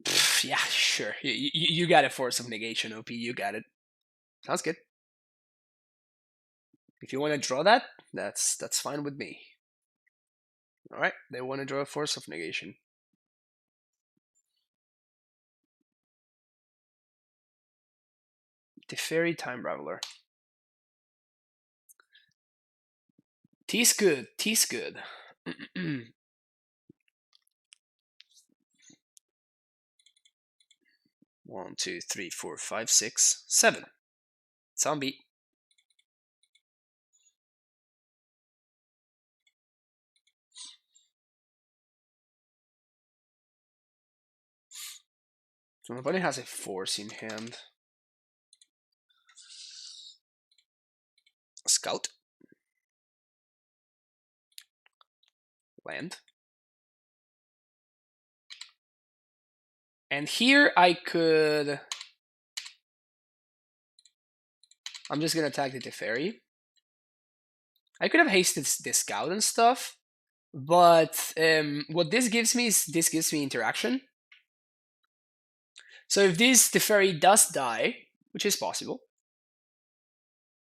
Pff, yeah, sure. You got a Force of Negation, OP. You got it. Sounds good. If you want to draw that, that's fine with me. Alright, they want to draw a Force of Negation. The Fairy Time Raveler. Tea's good. Tea's good. 1, 2, 3, 4, 5, 6, 7. Zombie. So my opponent has a Force in hand. Scout. Land. And here I could... I'm just going to attack the Teferi. I could have hasted the Scout and stuff, but what this gives me is this gives me interaction. So if this Teferi does die, which is possible,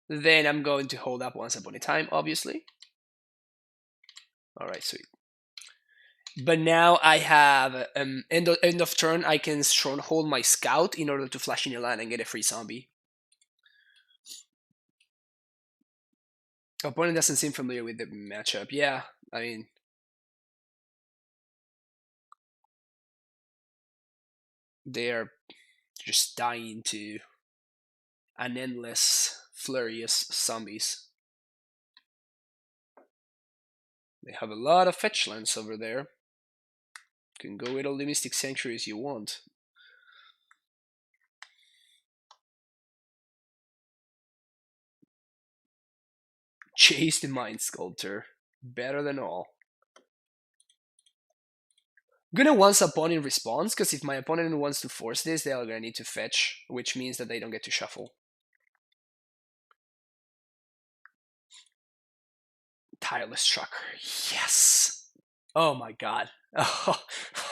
then I'm going to hold up once upon a time, obviously. Alright, sweet. But now I have end of turn. I can stronghold my Scout in order to flash in a land and get a free zombie. Opponent doesn't seem familiar with the matchup. Yeah, I mean, they are just dying to an endless flurry of zombies. They have a lot of fetch lands over there. You can go with all the Mystic Sanctuaries you want. Chase the Mind Sculptor. Better than all. I'm gonna once opponent responds, because if my opponent wants to force this, they are gonna need to fetch, which means that they don't get to shuffle. Tireless Trucker. Yes! Oh my god. Oh,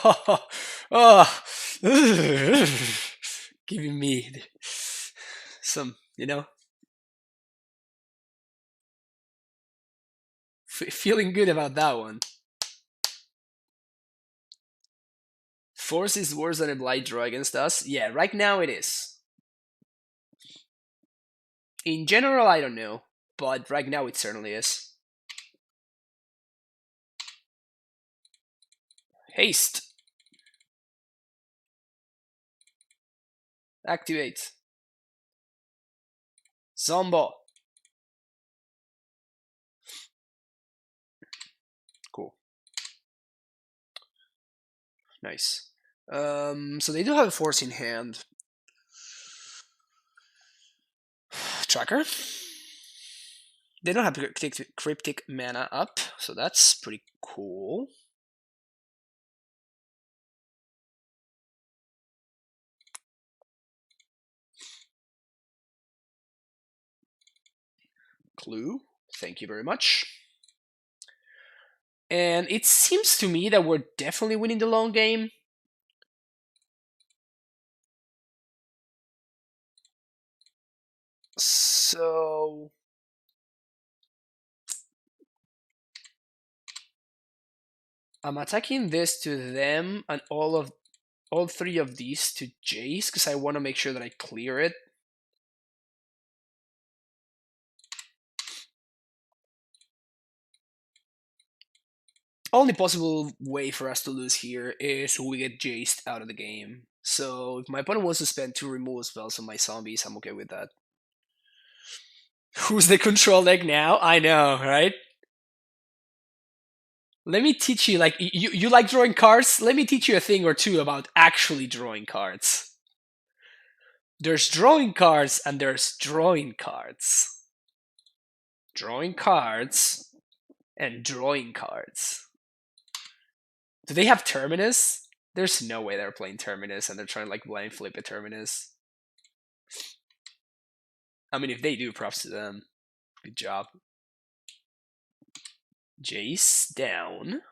oh, oh. Giving me some, feeling good about that one. Force is worse than a Blight draw against us? Yeah, right now it is. In general, I don't know, but right now it certainly is. Haste. Activate. Zombo. Cool. Nice. So they do have a Force in hand. tracker. They don't have cryptic mana up, so that's pretty cool. Clue, thank you very much. And it seems to me that we're definitely winning the long game. So I'm attacking this to them and all three of these to Jace because I want to make sure that I clear it. Only possible way for us to lose here is we get Jaced out of the game. So if my opponent wants to spend 2 removal spells on my zombies, I'm okay with that. Who's the control deck now? I know, right? Let me teach you, like, you like drawing cards? Let me teach you a thing or two about actually drawing cards. There's drawing cards and there's drawing cards. Drawing cards and drawing cards. Do they have Terminus? There's no way they're playing Terminus and they're trying to like blind flip a Terminus. I mean, if they do, props to them. Good job. Jace down.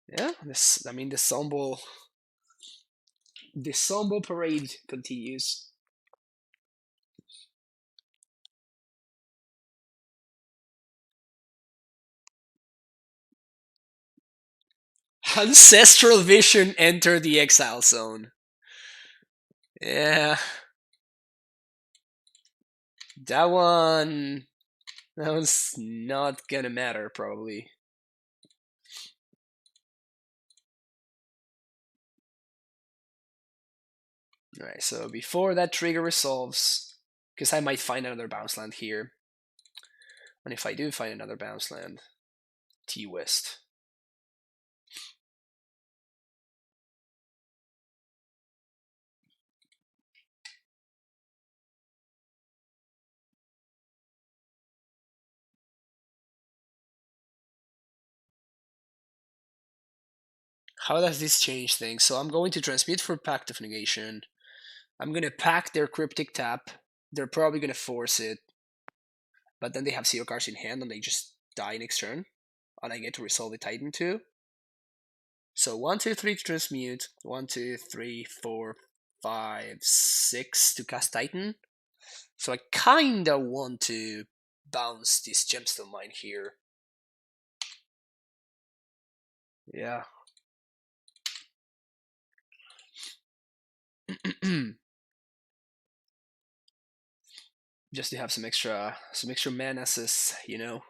Yeah, this. I mean, the Sombo parade continues. Ancestral Vision enter the exile zone. Yeah. That one's not gonna matter, probably. Alright, so before that trigger resolves, because I might find another bounce land here. And if I do find another bounce land, T-West. How does this change things? So I'm going to transmute for Pact of Negation. I'm going to pack their Cryptic Tap. They're probably going to force it. But then they have 0 cards in hand and they just die next turn. And I get to resolve the Titan too. So 1, 2, 3 to transmute. 1, 2, 3, 4, 5, 6 to cast Titan. So I kinda want to bounce this Gemstone Mine here. Yeah. Just to have some extra manases, you know.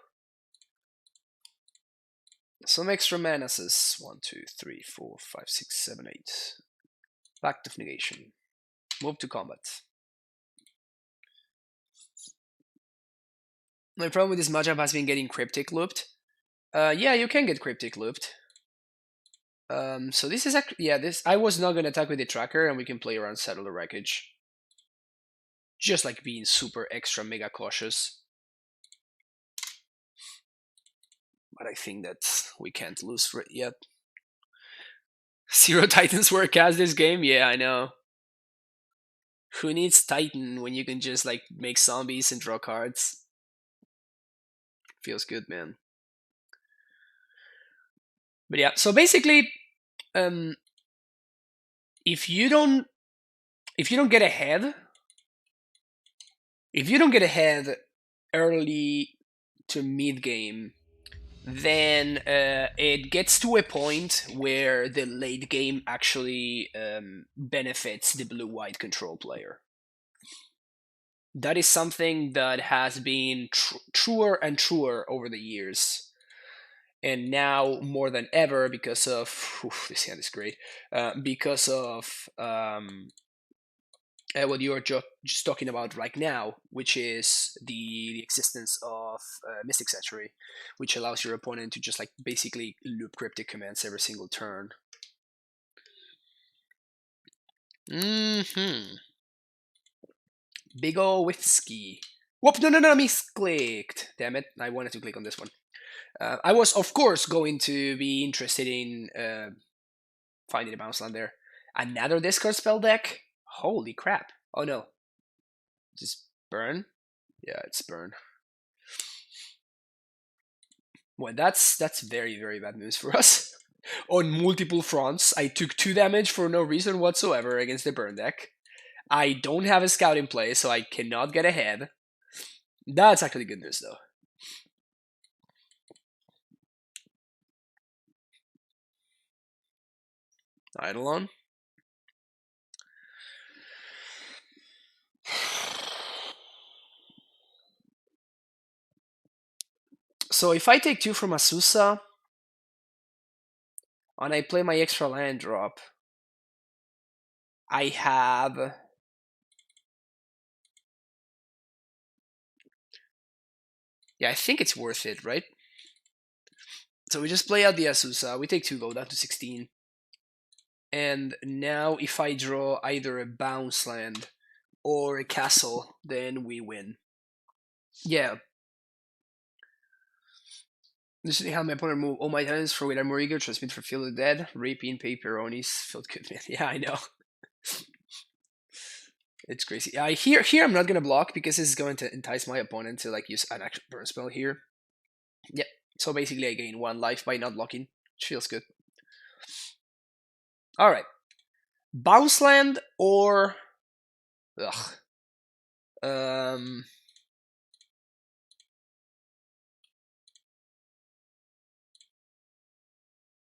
Some extra manases. 1, 2, 3, 4, 5, 6, 7, 8. Pact of Negation. Move to combat. My problem with this matchup has been getting Cryptic looped. Yeah, you can get Cryptic looped. So this is actually, yeah, this, I was not gonna attack with the tracker and we can play around Settle the Wreckage. Just like being super extra mega cautious. But I think that we can't lose for it yet. 0 Titans were cast this game? Yeah, I know. Who needs Titan when you can just like make zombies and draw cards? Feels good, man. But yeah, so basically, if you don't get ahead, early to mid game, then it gets to a point where the late game actually benefits the blue-white control player. That is something that has been truer and truer over the years. And now more than ever, because of this hand is great, because of what you are just talking about right now, which is the existence of Mystic Sanctuary, which allows your opponent to just like basically loop cryptic commands every single turn. Big ol' whiskey. Whoop! No, misclicked. Damn it! I wanted to click on this one. I was, of course, going to be interested in finding a bounce land there. Another discard spell deck. Holy crap! Oh no, just burn. Yeah, it's burn. Well, that's very bad news for us. On multiple fronts, I took 2 damage for no reason whatsoever against the burn deck. I don't have a scout in play, so I cannot get ahead. That's actually good news, though. Eidolon. So if I take 2 from Azusa, and I play my extra land drop, I have... Yeah, I think it's worth it, right? So we just play out the Azusa, we take 2, go down to 16. And now if I draw either a bounce land or a castle, then we win. Yeah. This is how my opponent move all my talents for with Armorigo, transmit for Feel the Dead, Rapine, Paperonis, felt good, man. Yeah, I know. It's crazy. Here I'm not gonna block because this is going to entice my opponent to like use an actual burn spell here. Yeah. So basically I gain 1 life by not blocking, which feels good. Alright. Bounce land or ugh.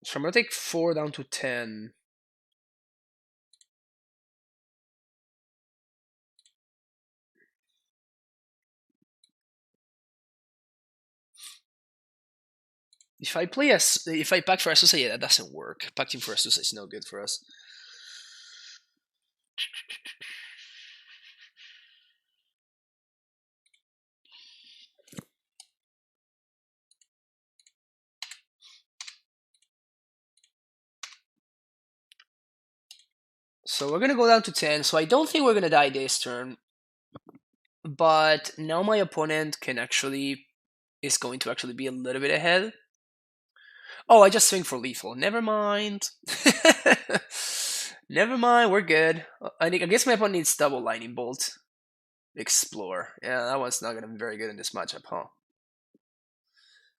So I'm gonna take 4 down to 10. If I pack for Azusa, yeah, that doesn't work. Packing for Azusa is no good for us. So we're gonna go down to 10. So I don't think we're gonna die this turn. But now my opponent is going to actually be a little bit ahead. Oh, I just swing for lethal. Never mind. Never mind, we're good. I guess my opponent needs double lightning bolt. Explore. Yeah, that one's not gonna be very good in this matchup, huh?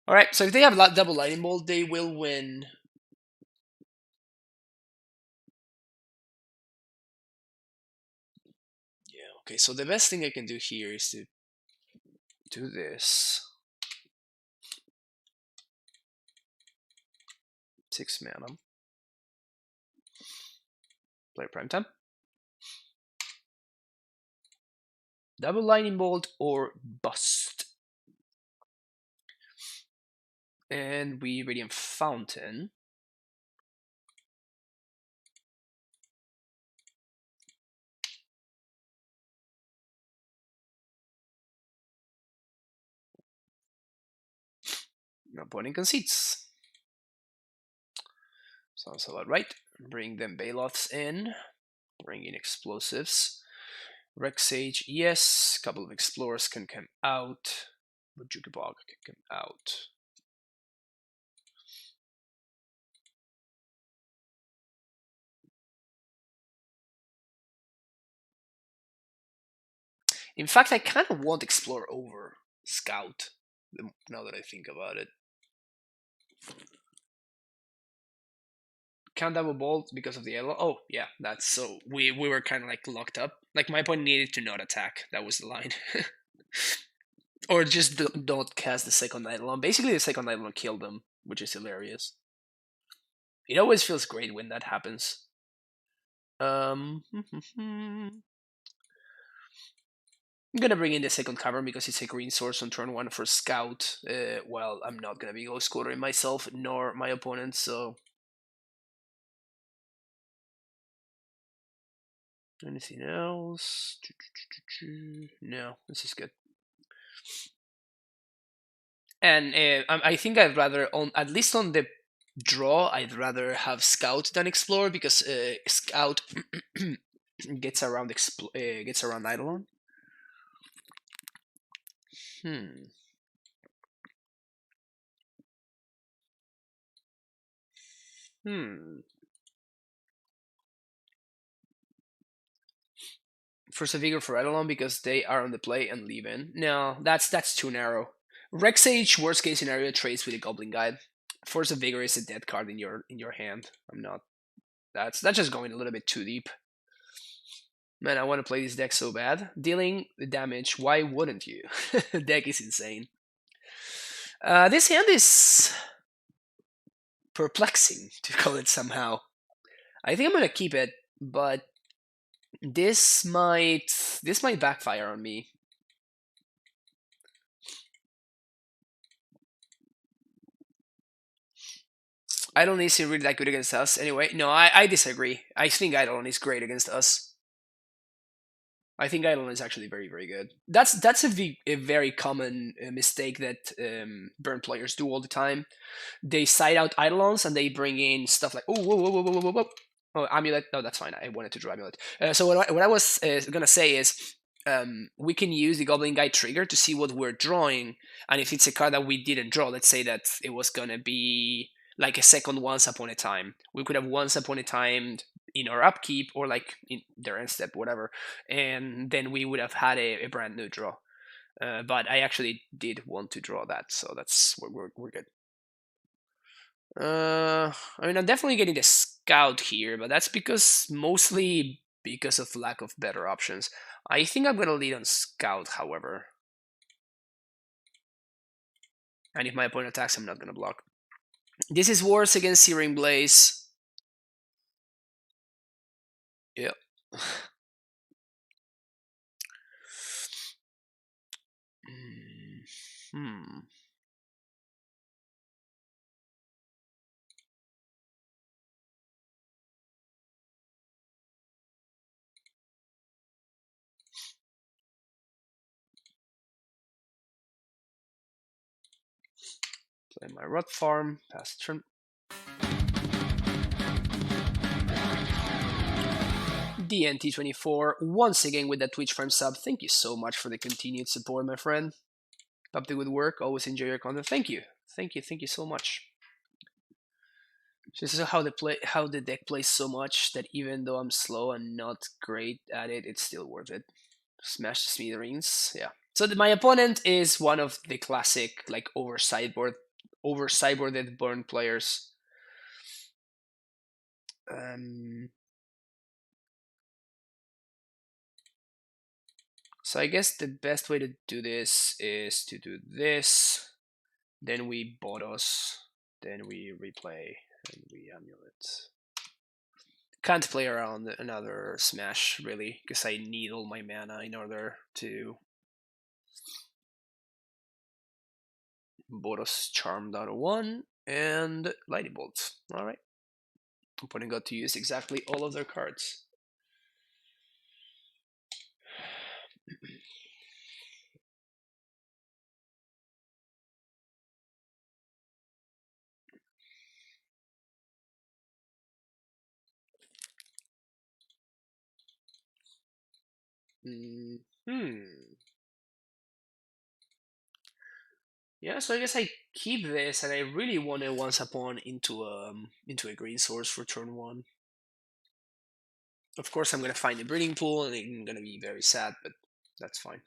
Alright, so if they have double lightning bolt, they will win. Yeah, okay, so the best thing I can do here is to do this. 6 mana. Play prime time. Double lightning bolt or bust. And we Radiant Fountain. My opponent concedes. Sounds about right. Bring them Baloths in. Bring in explosives. Rex Sage, yes. Couple of explorers can come out. Bog can come out. In fact, I kind of want Explorer over Scout, now that I think about it. Can't double bolt because of the yellow. Oh, yeah, that's so. We were kind of like locked up. Like, my opponent needed to not attack. That was the line. Or just don't cast the second Eidolon. Basically, the second Eidolon killed them, which is hilarious. It always feels great when that happens. I'm gonna bring in the second cavern because it's a green source on turn 1 for Scout. Well, I'm not gonna be ghost quartering myself nor my opponent, so. Anything else? No, this is good. And I think I'd rather, at least on the draw, I'd rather have Scout than Explore because Scout gets around Eidolon. Hmm. Hmm. Force of Vigor for Eidolon because they are on the play and leave in. No, that's too narrow. Rexage, worst case scenario, trades with a Goblin Guide. Force of Vigor is a dead card in your hand. I'm not. That's just going a little bit too deep. Man, I want to play this deck so bad. Dealing the damage, why wouldn't you? The deck is insane. This hand is perplexing, to call it somehow. I think I'm gonna keep it, but this might backfire on me. Idolon is really that good against us. Anyway, no, I disagree. I think Idolon is great against us. I think Idolon is actually very, very good. That's a very common mistake that burn players do all the time. They side out Eidolons and they bring in stuff like, oh, whoa, whoa, whoa, whoa, whoa, whoa. Oh, Amulet. No, that's fine. I wanted to draw Amulet. So what I was gonna say is, we can use the Goblin Guide trigger to see what we're drawing, and if it's a card that we didn't draw, let's say that it was gonna be like a second Once Upon a Time. We could have Once Upon a Time in our upkeep or like in their end step, whatever, and then we would have had a brand new draw. But I actually did want to draw that, so that's we're good. I mean, I'm definitely getting the scout here, but that's mostly because of lack of better options. I think I'm gonna lead on scout, however. And if my opponent attacks, I'm not gonna block. This is worse against Searing Blaze. Yep. Hmm. Play my Rot Farm, pass turn. DNT24, once again with that Twitch Prime sub. Thank you so much for the continued support, my friend. Up the good work. Always enjoy your content. Thank you. Thank you so much. This is how the deck plays so much that even though I'm slow and not great at it, it's still worth it. Smash the smithereens. Yeah. So my opponent is one of the classic like over sideboarded burn players. So I guess the best way to do this is to do this. Then we Bodos. Then we replay and we Amulet. Can't play around another Smash, really, because I need all my mana in order to Boros Charmed out of one and Lightning Bolt. Alright. Opponent got to use exactly all of their cards. Yeah, so I guess I keep this, and I really want to Once Upon into a green source for turn one. Of course, I'm gonna find a breeding pool, and I'm gonna be very sad, but that's fine.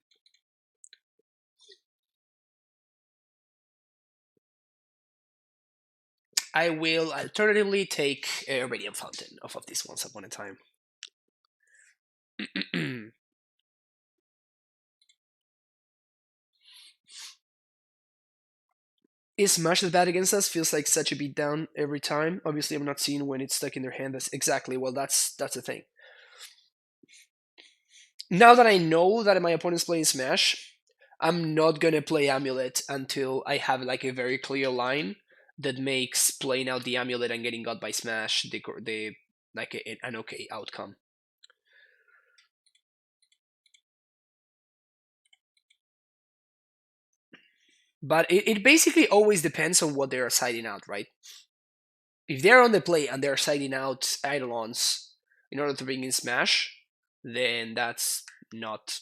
I will alternatively take a Radiant Fountain off of this Once Upon a Time. Is Smash as bad against us? Feels like such a beatdown every time. Obviously, I'm not seeing when it's stuck in their hand. That's exactly, well, that's the thing. Now that I know that my opponent's playing Smash, I'm not gonna play Amulet until I have like a very clear line that makes playing out the Amulet and getting got by Smash the like an okay outcome. But it basically always depends on what they're siding out, right? If they're on the play and they're siding out Eidolons in order to bring in Smash, then that's not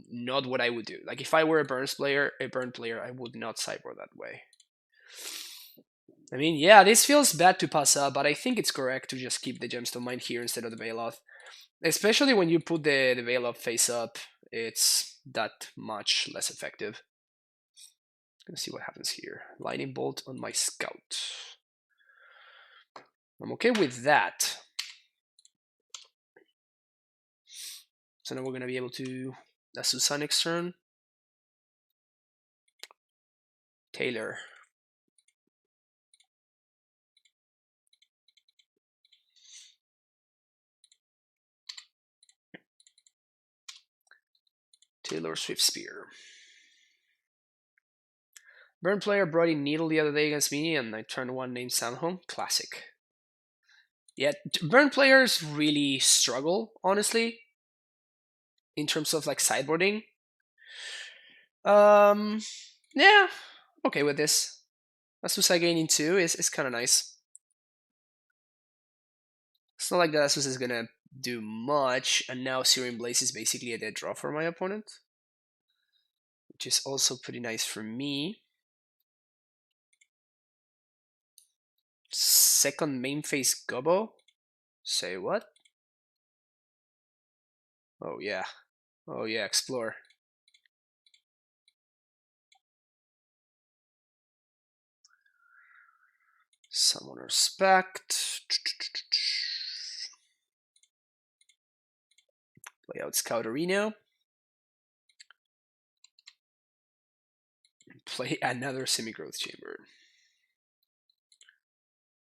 not what I would do. Like if I were a burn player, I would not sideboard that way. I mean, yeah, this feels bad to pass up, but I think it's correct to just keep the Gemstone Mine here instead of the Bailoff. Especially when you put the Bailoff face up, it's that much less effective. Let's see what happens here. Lightning Bolt on my Scout. I'm okay with that. So now we're going to be able to Azusa next turn. Taylor. Taylor Swift Spear. Burn player brought in Needle the other day against me, and I turned one named Sandholm. Classic. Yeah, burn players really struggle, honestly, in terms of like sideboarding. Yeah, okay with this. Azusa gaining 2 is kind of nice. It's not like the Azusa is gonna do much, and now Searing Blaze is basically a dead draw for my opponent, which is also pretty nice for me. Second main phase Gobbo? Say what? Oh yeah. Oh yeah, explore. Summoner's Pact. Play out Scout Arena. Play another Semi-Growth Chamber.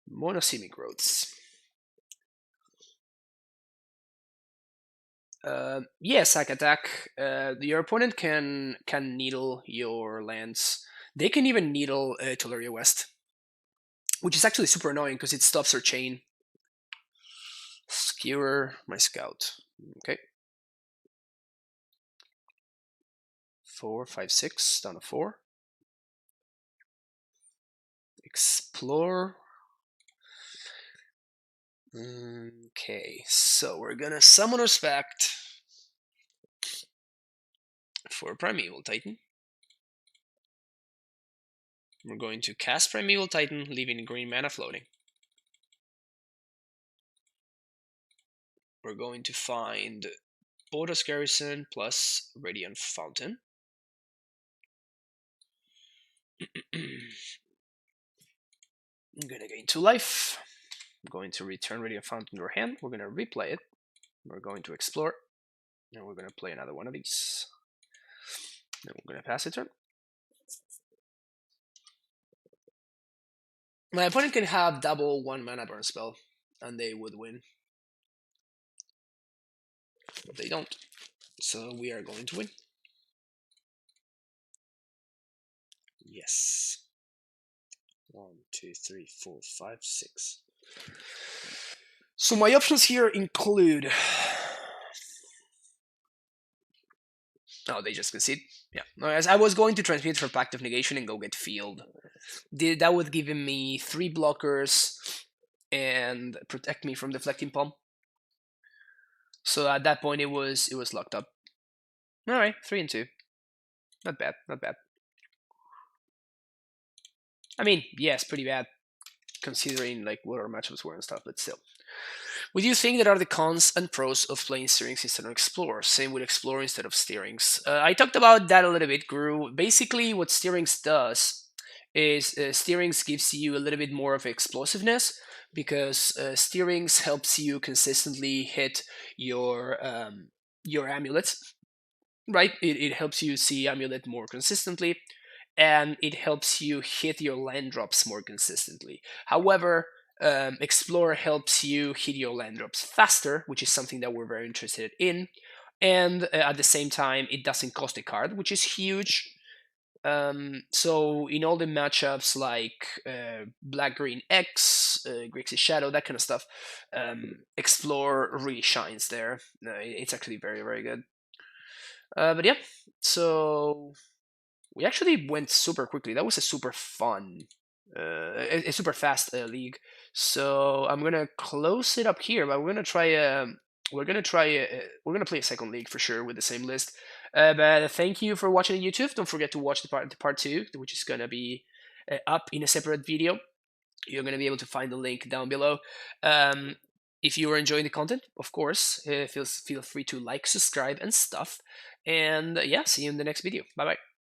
Mono Semi-Growths. Yeah, sack attack. Your opponent can needle your lands. They can even needle Tolaria West, which is actually super annoying because it stops her chain. Skewer my Scout. Okay. 4, 5, 6, down to 4. Explore. Okay, so we're gonna Summoner's Pact for Primeval Titan. We're going to cast Primeval Titan, leaving green mana floating. We're going to find Boros Garrison plus Radiant Fountain. I'm gonna gain 2 life. I'm going to return Radiant Fountain to our hand. We're gonna replay it. We're going to explore. And we're gonna play another one of these. Then we're gonna pass a turn. My opponent can have double 1 mana burn spell, and they would win. But they don't. So we are going to win. Yes. 1, 2, 3, 4, 5, 6. So my options here include... Oh, they just concede. Yeah. As I was going to transmute for Pact of Negation and go get Field. That would give me 3 blockers and protect me from Deflecting Palm. So at that point it was locked up. Alright, 3 and 2. Not bad, not bad. I mean, yes, pretty bad considering like what our matchups were and stuff, but still. What do you think that are the cons and pros of playing Steerings instead of Explore? Same with Explore instead of Steerings. I talked about that a little bit, Guru. Basically, what Steerings does is Steerings gives you a little bit more of explosiveness because Steerings helps you consistently hit your amulets, right? It helps you see amulet more consistently, and it helps you hit your land drops more consistently. However, Explorer helps you hit your land drops faster, which is something that we're very interested in. And at the same time, it doesn't cost a card, which is huge. So in all the matchups like Black Green X, Grixis Shadow, that kind of stuff, Explore really shines there. It's actually very, very good. But yeah, so we actually went super quickly. That was a super fun, a super fast league. So I'm gonna close it up here, but we're gonna try. We're gonna play a second league for sure with the same list. But thank you for watching on YouTube. Don't forget to watch the part two, which is gonna be up in a separate video. You're gonna be able to find the link down below. Um, if you are enjoying the content, of course, feel free to like, subscribe, and stuff. And yeah, see you in the next video. Bye bye.